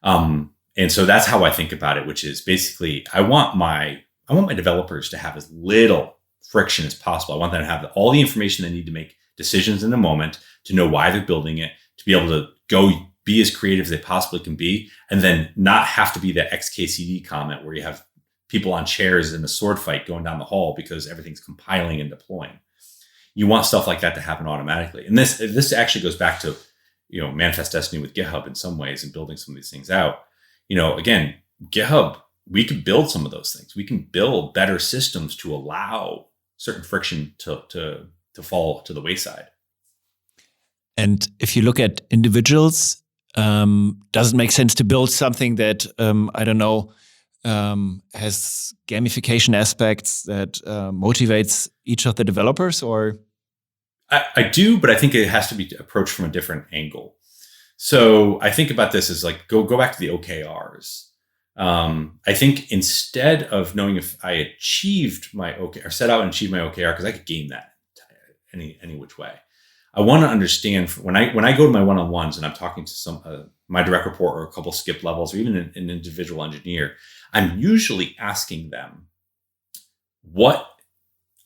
Speaker 2: And so that's how I think about it, which is basically I want my developers to have as little friction as possible. I want them to have all the information they need to make decisions in the moment, to know why they're building it, to be able to go be as creative as they possibly can be, and then not have to be that XKCD comment where you have people on chairs in a sword fight going down the hall because everything's compiling and deploying. You want stuff like that to happen automatically. And this actually goes back to, Manifest Destiny with GitHub in some ways and building some of these things out. Again, GitHub, we could build some of those things. We can build better systems to allow certain friction to fall to the wayside.
Speaker 1: And if you look at individuals, does it make sense to build something that, has gamification aspects that motivates each of the developers? Or
Speaker 2: I do, but I think it has to be approached from a different angle. So I think about this as like, go back to the OKRs. I think instead of knowing if I achieved my OKR or set out and achieved my OKR, because I could game that any which way. I want to understand when I go to my one-on-ones and I'm talking to some my direct report or a couple skip levels or even an individual engineer, I'm usually asking them, what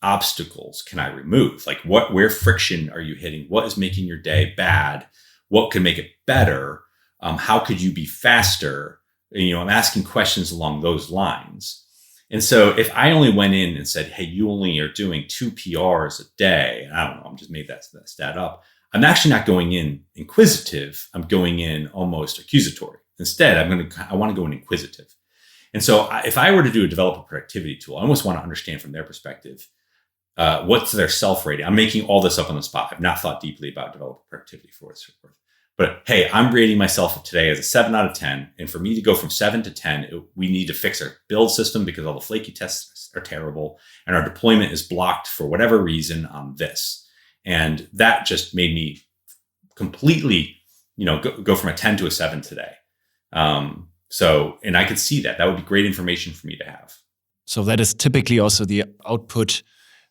Speaker 2: obstacles can I remove? Like where friction are you hitting? What is making your day bad? What could make it better? How could you be faster? I'm asking questions along those lines. And so if I only went in and said, hey, you only are doing 2 PRs a day, and I don't know, I'm just made that stat up. I'm actually not going in inquisitive. I'm going in almost accusatory. Instead, I want to go in inquisitive. And so if I were to do a developer productivity tool, I almost want to understand from their perspective, what's their self-rating? I'm making all this up on the spot. I've not thought deeply about developer productivity for what it's worth. But hey, I'm rating myself today as a 7 out of 10. And for me to go from 7 to 10, we need to fix our build system because all the flaky tests are terrible. And our deployment is blocked for whatever reason on this. And that just made me completely, go from a 10 to a 7 today. And I could see that. That would be great information for me to have.
Speaker 1: So that is typically also the output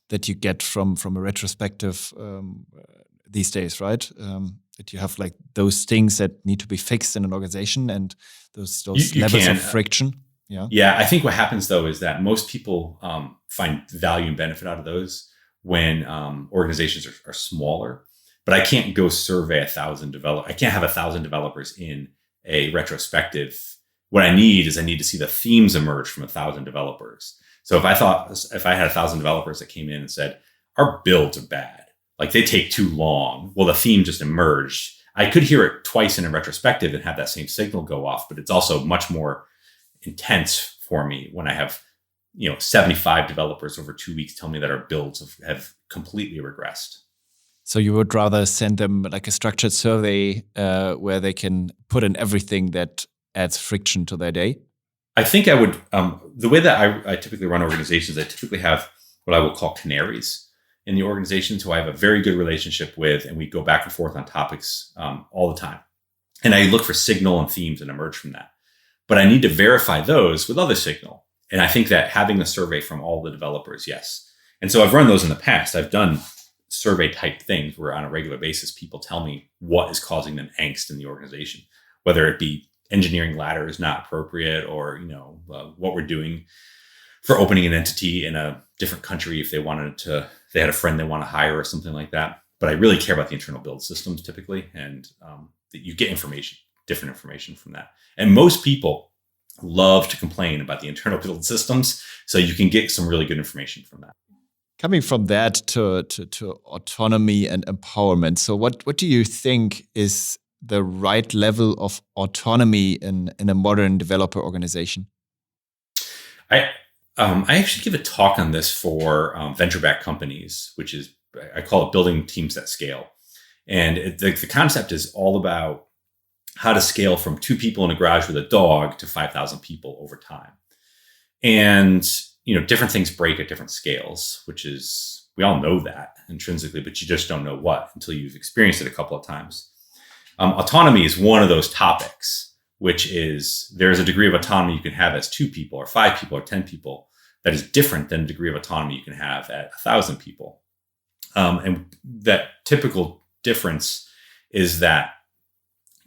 Speaker 1: that you get from a retrospective these days, right? That you have like those things that need to be fixed in an organization and those levels of friction.
Speaker 2: Yeah. I think what happens though is that most people find value and benefit out of those when organizations are smaller. But I can't go survey 1,000 developers. I can't have 1,000 developers in a retrospective. What I need to see the themes emerge from 1,000 developers. So if I had 1,000 developers that came in and said, our builds are bad, like they take too long, well, the theme just emerged. I could hear it twice in a retrospective and have that same signal go off, but it's also much more intense for me when I have 75 developers over 2 weeks tell me that our builds have completely regressed.
Speaker 1: So you would rather send them like a structured survey where they can put in everything that adds friction to their day?
Speaker 2: I think I would, the way that I typically run organizations, I typically have what I will call canaries in the organizations who I have a very good relationship with, and we go back and forth on topics all the time. And I look for signal and themes that emerge from that. But I need to verify those with other signal. And I think that having a survey from all the developers, yes. And so I've run those in the past. I've done survey type things where on a regular basis, people tell me what is causing them angst in the organization, whether it be engineering ladder is not appropriate or, what we're doing for opening an entity in a different country if they had a friend they want to hire or something like that. But I really care about the internal build systems typically. And that you get different information from that. And most people love to complain about the internal build systems. So you can get some really good information from that.
Speaker 1: Coming from that to autonomy and empowerment. So what do you think is the right level of autonomy in a modern developer organization?
Speaker 2: I actually give a talk on this for venture-backed companies, which is, I call it building teams that scale. And the concept is all about how to scale from 2 people in a garage with a dog to 5,000 people over time. And, different things break at different scales, which is, we all know that intrinsically, but you just don't know what until you've experienced it a couple of times. Autonomy is one of those topics, which is there's a degree of autonomy you can have as 2 people or 5 people or 10 people that is different than the degree of autonomy you can have at 1,000 people. And that typical difference is that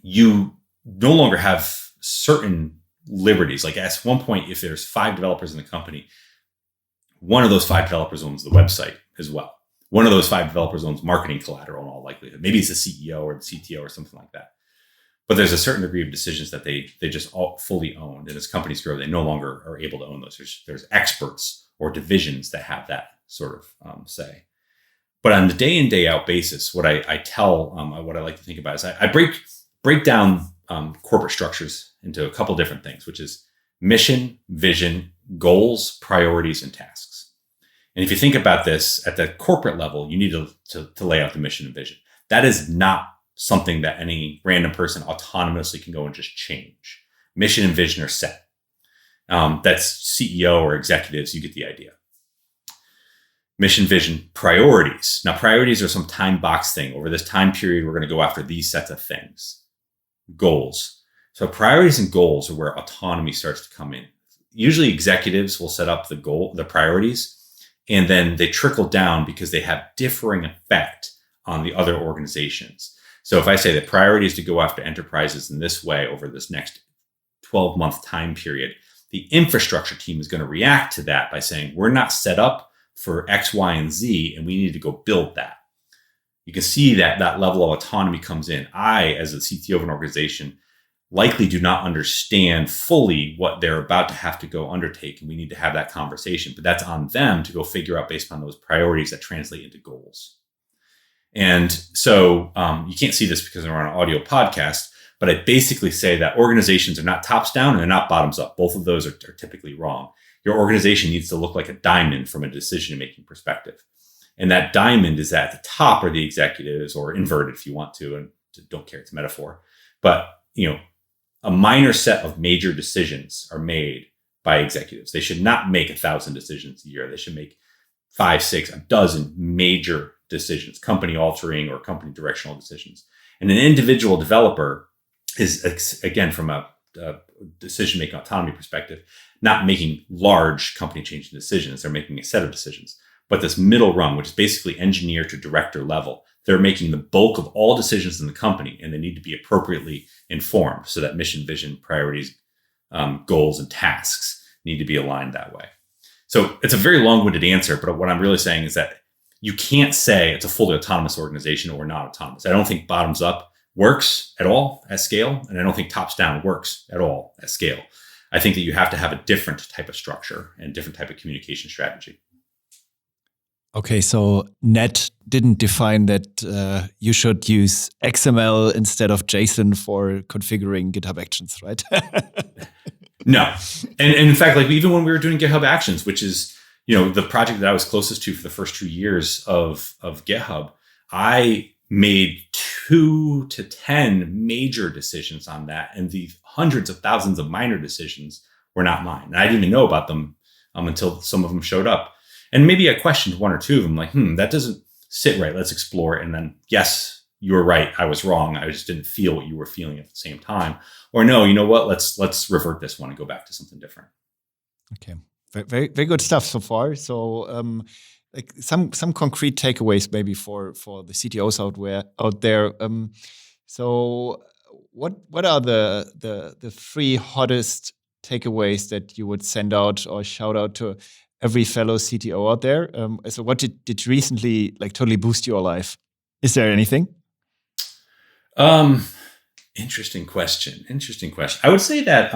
Speaker 2: you no longer have certain liberties. Like at one point, if there's 5 developers in the company, one of those 5 developers owns the website as well. One of those 5 developers owns marketing collateral in all likelihood. Maybe it's the CEO or the CTO or something like that. But there's a certain degree of decisions that they just all fully own. And as companies grow, they no longer are able to own those. There's experts or divisions that have that sort of say. But on the day in, day out basis, what I tell, what I like to think about is I break down corporate structures into a couple different things, which is mission, vision, goals, priorities, and tasks. And if you think about this at the corporate level, you need to lay out the mission and vision. That is not something that any random person autonomously can go and just change. Mission and vision are set. That's CEO or executives. You get the idea. Mission, vision, priorities. Now, priorities are some time box thing. Over this time period, we're going to go after these sets of things. Goals. So priorities and goals are where autonomy starts to come in. Usually executives will set up the priorities, and then they trickle down because they have differing effect on the other organizations. So if I say the priority is to go after enterprises in this way over this next 12-month time period, the infrastructure team is going to react to that by saying, we're not set up for X, Y, and Z, and we need to go build that. You can see that level of autonomy comes in. I, as a CTO of an organization, likely do not understand fully what they're about to have to go undertake, and we need to have that conversation. But that's on them to go figure out based on those priorities that translate into goals. And so you can't see this because we're on an audio podcast, but I basically say that organizations are not tops down and they're not bottoms up. Both of those are typically wrong. Your organization needs to look like a diamond from a decision-making perspective. And that diamond is at the top are the executives, or inverted if you want to, and don't care, it's a metaphor. But, a minor set of major decisions are made by executives. They should not make 1,000 decisions a year. They should make 5, 6, a dozen major decisions, company altering or company directional decisions. And an individual developer is, again, from a decision-making autonomy perspective, not making large company changing decisions. They're making a set of decisions. But this middle rung, which is basically engineer to director level, they're making the bulk of all decisions in the company, and they need to be appropriately informed so that mission, vision, priorities, goals, and tasks need to be aligned that way. So it's a very long-winded answer, but what I'm really saying is that you can't say it's a fully autonomous organization or not autonomous. I don't think bottoms up works at all at scale, and I don't think tops down works at all at scale. I think that you have to have a different type of structure and different type of communication strategy.
Speaker 1: Okay, so Ned didn't define that you should use XML instead of JSON for configuring GitHub Actions, right?
Speaker 2: No. And in fact, like even when we were doing GitHub Actions, which is, the project that I was closest to for the first 2 years of GitHub, I made 2 to 10 major decisions on that. And the hundreds of thousands of minor decisions were not mine. And I didn't even know about them until some of them showed up. And maybe I questioned 1 or 2 of them, like, that doesn't sit right. Let's explore it. And then, yes, you were right. I was wrong. I just didn't feel what you were feeling at the same time. Or no, you know what? Let's revert this one and go back to something different. Okay,
Speaker 1: very, very good stuff so far. So, like some concrete takeaways maybe for the CTOs out there. So, what are the 3 hottest takeaways that you would send out or shout out to every fellow CTO out there? So what did recently like totally boost your life? Is there anything?
Speaker 2: Interesting question. I would say that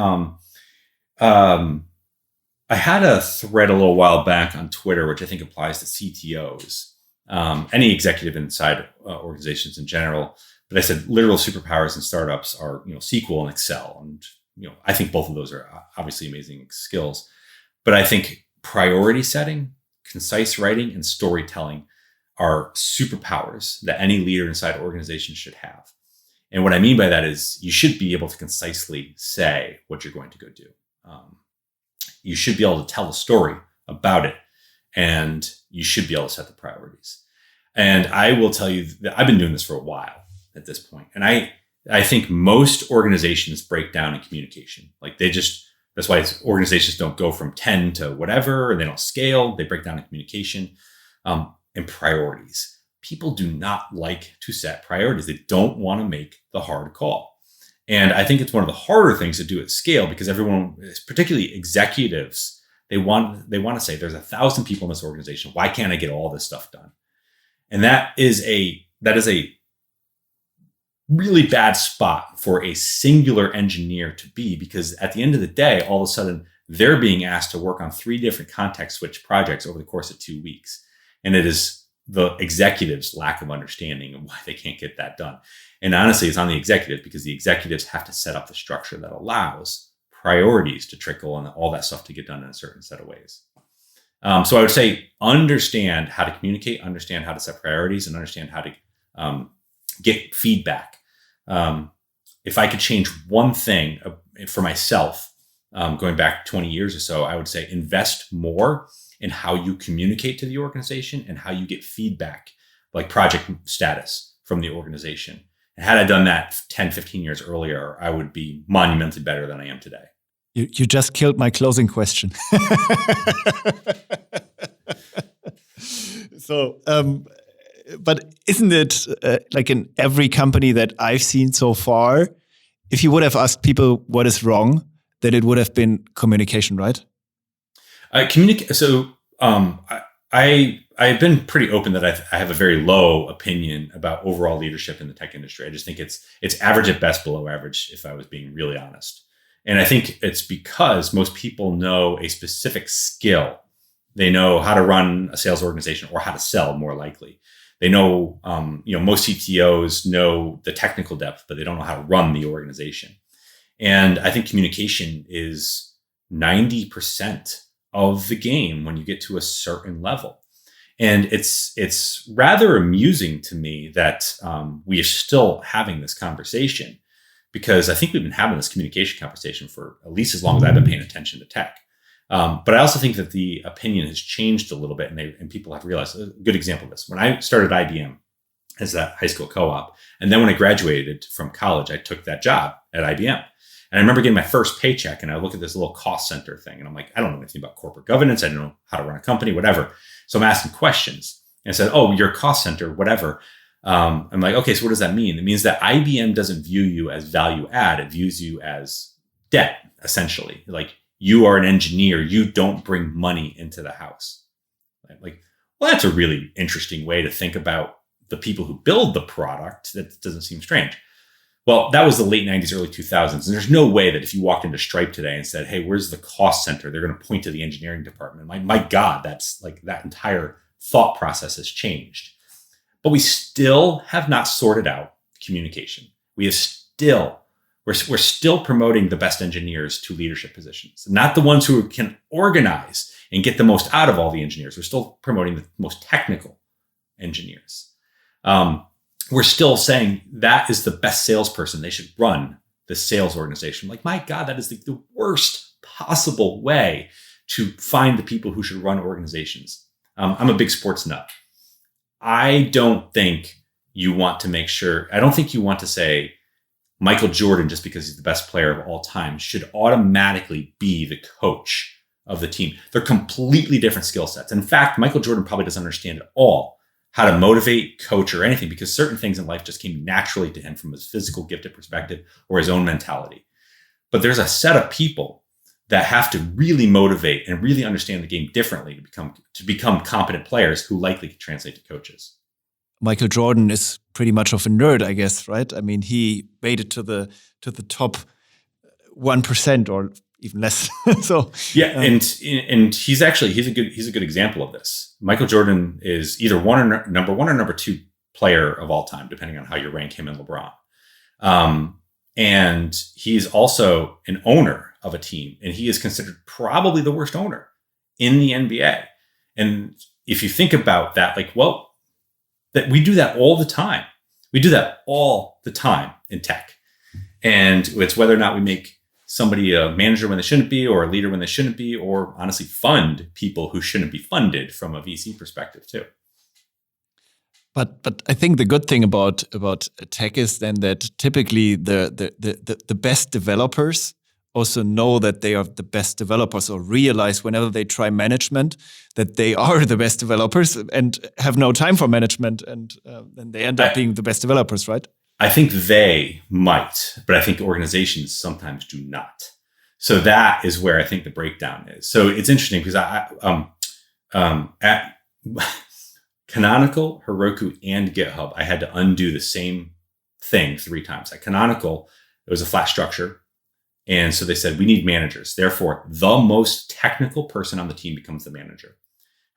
Speaker 2: I had a thread a little while back on Twitter, which I think applies to CTOs, any executive inside organizations in general. But I said literal superpowers in startups are SQL and Excel, and I think both of those are obviously amazing skills. But I think priority setting, concise writing, and storytelling are superpowers that any leader inside organizations should have. And what I mean by that is you should be able to concisely say what you're going to go do. You should be able to tell a story about it, and you should be able to set the priorities. And I will tell you that I've been doing this for a while at this point. And I think most organizations break down in communication. Like that's why organizations don't go from 10 to whatever, and they don't scale. They break down in communication and priorities. people do not like to set priorities. They don't want to make the hard call. And I think it's one of the harder things to do at scale because everyone, particularly executives, they want to say there's 1,000 people in this organization. Why can't I get all this stuff done? And that is a really bad spot for a singular engineer to be, because at the end of the day, all of a sudden they're being asked to work on 3 different context switch projects over the course of 2 weeks. And it is the executive's lack of understanding of why they can't get that done. And honestly, it's on the executive because the executives have to set up the structure that allows priorities to trickle and all that stuff to get done in a certain set of ways. So I would say understand how to communicate, understand how to set priorities, and understand how to get feedback. If I could change one thing for myself, going back 20 years or so, I would say invest more in how you communicate to the organization and how you get feedback, like project status from the organization. And had I done that 10, 15 years earlier, I would be monumentally better than I am today.
Speaker 1: You just killed my closing question. So, but isn't it like in every company that I've seen so far, if you would have asked people what is wrong, that it would have been communication, right?
Speaker 2: So I've been pretty open that I have a very low opinion about overall leadership in the tech industry. I just think it's average at best, below average, if I was being really honest. And I think it's because most people know a specific skill. They know how to run a sales organization or how to sell, more likely. They know, most CTOs know the technical depth, but they don't know how to run the organization. And I think communication is 90% of the game when you get to a certain level. And it's rather amusing to me that we are still having this conversation, because I think we've been having this communication conversation for at least as long as I've been paying attention to tech. But I also think that the opinion has changed a little bit, and people have realized. A good example of this: when I started IBM as that high school co-op, and then when I graduated from college, I took that job at IBM. And I remember getting my first paycheck, and I look at this little cost center thing, and I'm like, I don't know anything about corporate governance. I don't know how to run a company, whatever. So I'm asking questions, and I said, "Oh, you're a cost center, whatever." I'm like, okay, so what does that mean? It means that IBM doesn't view you as value add; it views you as debt, essentially. Like, you are an engineer, you don't bring money into the house. I'm like, well, that's a really interesting way to think about the people who build the product. That doesn't seem strange. Well, that was the late 90s, early 2000s. And there's no way that if you walked into Stripe today and said, hey, where's the cost center? They're going to point to the engineering department. My God, that's like that entire thought process has changed. But we still have not sorted out communication. We're still promoting the best engineers to leadership positions, not the ones who can organize and get the most out of all the engineers. We're still promoting the most technical engineers. We're still saying that is the best salesperson. They should run the sales organization. Like, my God, that is the worst possible way to find the people who should run organizations. I'm a big sports nut. I don't think you want to say Michael Jordan, just because he's the best player of all time, should automatically be the coach of the team. They're completely different skill sets. In fact, Michael Jordan probably doesn't understand at all how to motivate, coach, or anything, because certain things in life just came naturally to him from his physical gifted perspective or his own mentality. But there's a set of people that have to really motivate and really understand the game differently to become competent players who likely can translate to coaches.
Speaker 1: Michael Jordan is pretty much of a nerd, I guess, right? I mean, he made it to the top 1% or even less. So
Speaker 2: yeah, and he's a good example of this. Michael Jordan is either number one or number two player of all time, depending on how you rank him and LeBron. And he's also an owner of a team, and he is considered probably the worst owner in the NBA. And if you think about that, that we do that all the time. We do that all the time in tech. And it's whether or not we make somebody a manager when they shouldn't be, or a leader when they shouldn't be, or honestly fund people who shouldn't be funded from a VC perspective too.
Speaker 1: But I think the good thing about tech is then that typically the best developers also know that they are the best developers, or realize whenever they try management that they are the best developers and have no time for management, and then they end up being the best developers, right?
Speaker 2: I think they might, but I think organizations sometimes do not. So that is where I think the breakdown is. So it's interesting because at Canonical, Heroku, and GitHub, I had to undo the same thing 3 times. At Canonical, it was a flat structure. And so they said, we need managers. Therefore, the most technical person on the team becomes the manager.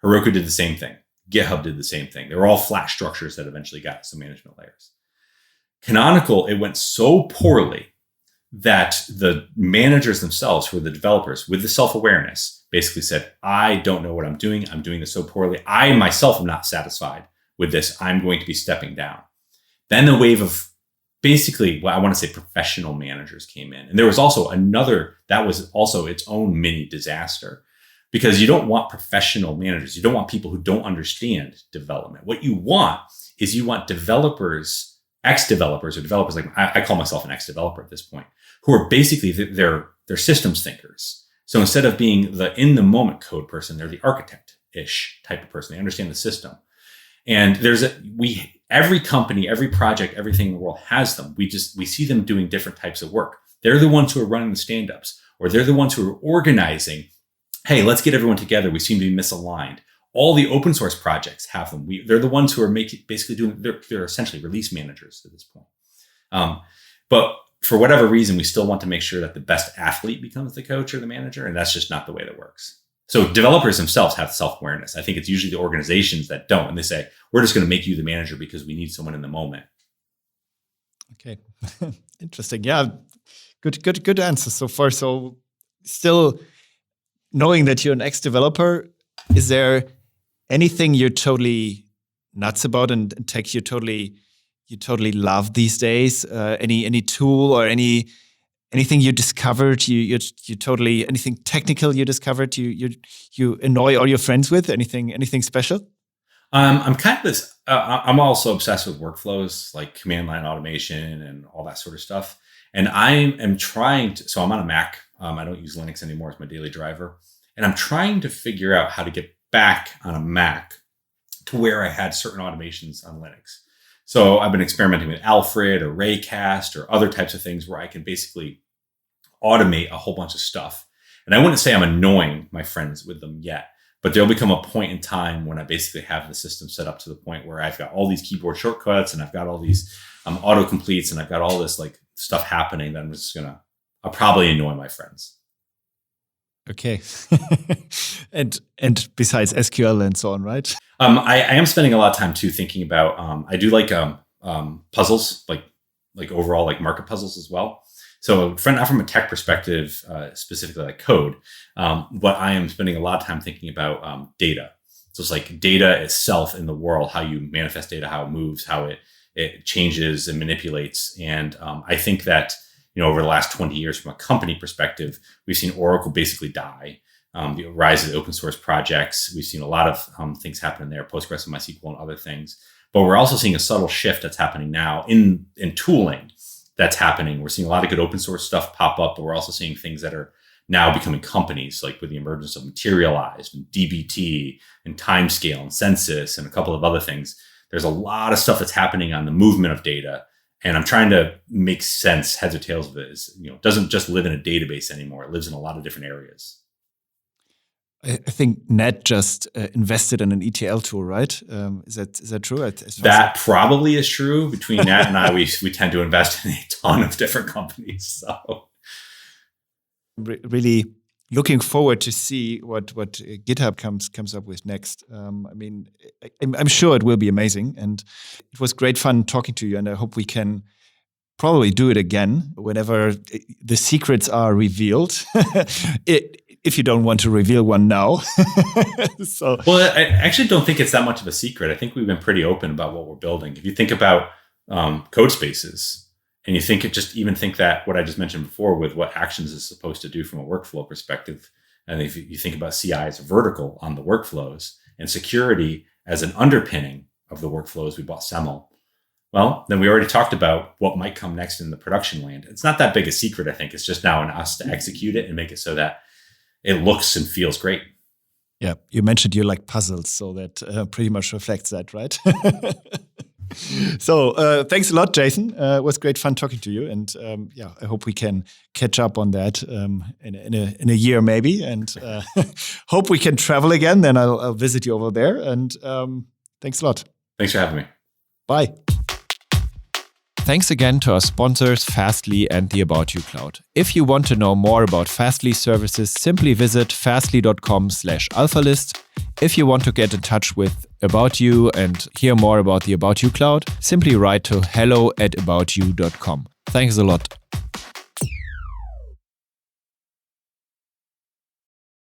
Speaker 2: Heroku did the same thing. GitHub did the same thing. They were all flat structures that eventually got some management layers. Canonical, it went so poorly that the managers themselves, who were the developers with the self-awareness, basically said, I don't know what I'm doing. I'm doing this so poorly. I myself am not satisfied with this. I'm going to be stepping down. Then the wave of basically, I want to say professional managers came in. And there was also another, that was also its own mini disaster, because you don't want professional managers. You don't want people who don't understand development. What you want is you want developers, ex-developers, or developers, like I call myself an ex-developer at this point, who are basically, they're systems thinkers. So instead of being the in-the-moment code person, they're the architect-ish type of person. They understand the system. And every company, every project, everything in the world has them. We see them doing different types of work. They're the ones who are running the stand-ups, or they're the ones who are organizing. Hey, let's get everyone together. We seem to be misaligned. All the open source projects have them. They're the ones who are basically doing, they're essentially release managers at this point. But for whatever reason, we still want to make sure that the best athlete becomes the coach or the manager. And that's just not the way that works. So developers themselves have self-awareness. I think it's usually the organizations that don't. And they say, we're just going to make you the manager because we need someone in the moment.
Speaker 1: Okay. Interesting. Yeah. Good answer so far. So still knowing that you're an ex-developer, is there anything you're totally nuts about and tech you totally love these days? Any tool or anything you discovered, you totally, anything technical you discovered, you annoy all your friends with? Anything special?
Speaker 2: I'm kind of this. I'm also obsessed with workflows, like command line automation and all that sort of stuff. And I am trying to. So I'm on a Mac. I don't use Linux anymore as my daily driver, and I'm trying to figure out how to get back on a Mac to where I had certain automations on Linux. So I've been experimenting with Alfred or Raycast or other types of things where I can basically automate a whole bunch of stuff. And I wouldn't say I'm annoying my friends with them yet, but there'll become a point in time when I basically have the system set up to the point where I've got all these keyboard shortcuts and I've got all these autocompletes and I've got all this like stuff happening that I'll probably annoy my friends.
Speaker 1: Okay. and besides SQL and so on, right?
Speaker 2: I am spending a lot of time too thinking about, I do like puzzles, like overall like market puzzles as well. So not from a tech perspective, specifically like code, but I am spending a lot of time thinking about data. So it's like data itself in the world, how you manifest data, how it moves, how it changes and manipulates. And I think that, over the last 20 years from a company perspective, we've seen Oracle basically die. The rise of the open source projects. We've seen a lot of things happen in there, Postgres and MySQL and other things. But we're also seeing a subtle shift that's happening now in tooling that's happening. We're seeing a lot of good open source stuff pop up, but we're also seeing things that are now becoming companies, like with the emergence of Materialized and DBT and Timescale and Census and a couple of other things. There's a lot of stuff that's happening on the movement of data. And I'm trying to make sense, heads or tails of it. It doesn't just live in a database anymore. It lives in a lot of different areas.
Speaker 1: I think Ned just invested in an ETL tool, right? Is that true?
Speaker 2: That probably is true. Between Nat and I, we tend to invest in a ton of different companies. So
Speaker 1: really looking forward to see what GitHub comes up with next. I'm sure it will be amazing, and it was great fun talking to you. And I hope we can probably do it again whenever the secrets are revealed. If you don't want to reveal one now.
Speaker 2: Well, I actually don't think it's that much of a secret. I think we've been pretty open about what we're building. If you think about code spaces, and you think that what I just mentioned before with what actions is supposed to do from a workflow perspective, and if you think about CI as a vertical on the workflows and security as an underpinning of the workflows, we bought Semel. Well, then we already talked about what might come next in the production land. It's not that big a secret, I think. It's just now on us to execute it and make it so that it looks and feels great.
Speaker 1: Yeah, you mentioned you like puzzles, so that pretty much reflects that, right? So thanks a lot, Jason. It was great fun talking to you, and I hope we can catch up on that in a year maybe, and hope we can travel again. Then I'll visit you over there, and thanks a lot.
Speaker 2: Thanks for having me.
Speaker 1: Bye. Thanks again to our sponsors, Fastly and the About You Cloud. If you want to know more about Fastly services, simply visit fastly.com/alphalist. If you want to get in touch with About You and hear more about the About You Cloud, simply write to hello@aboutyou.com. Thanks a lot.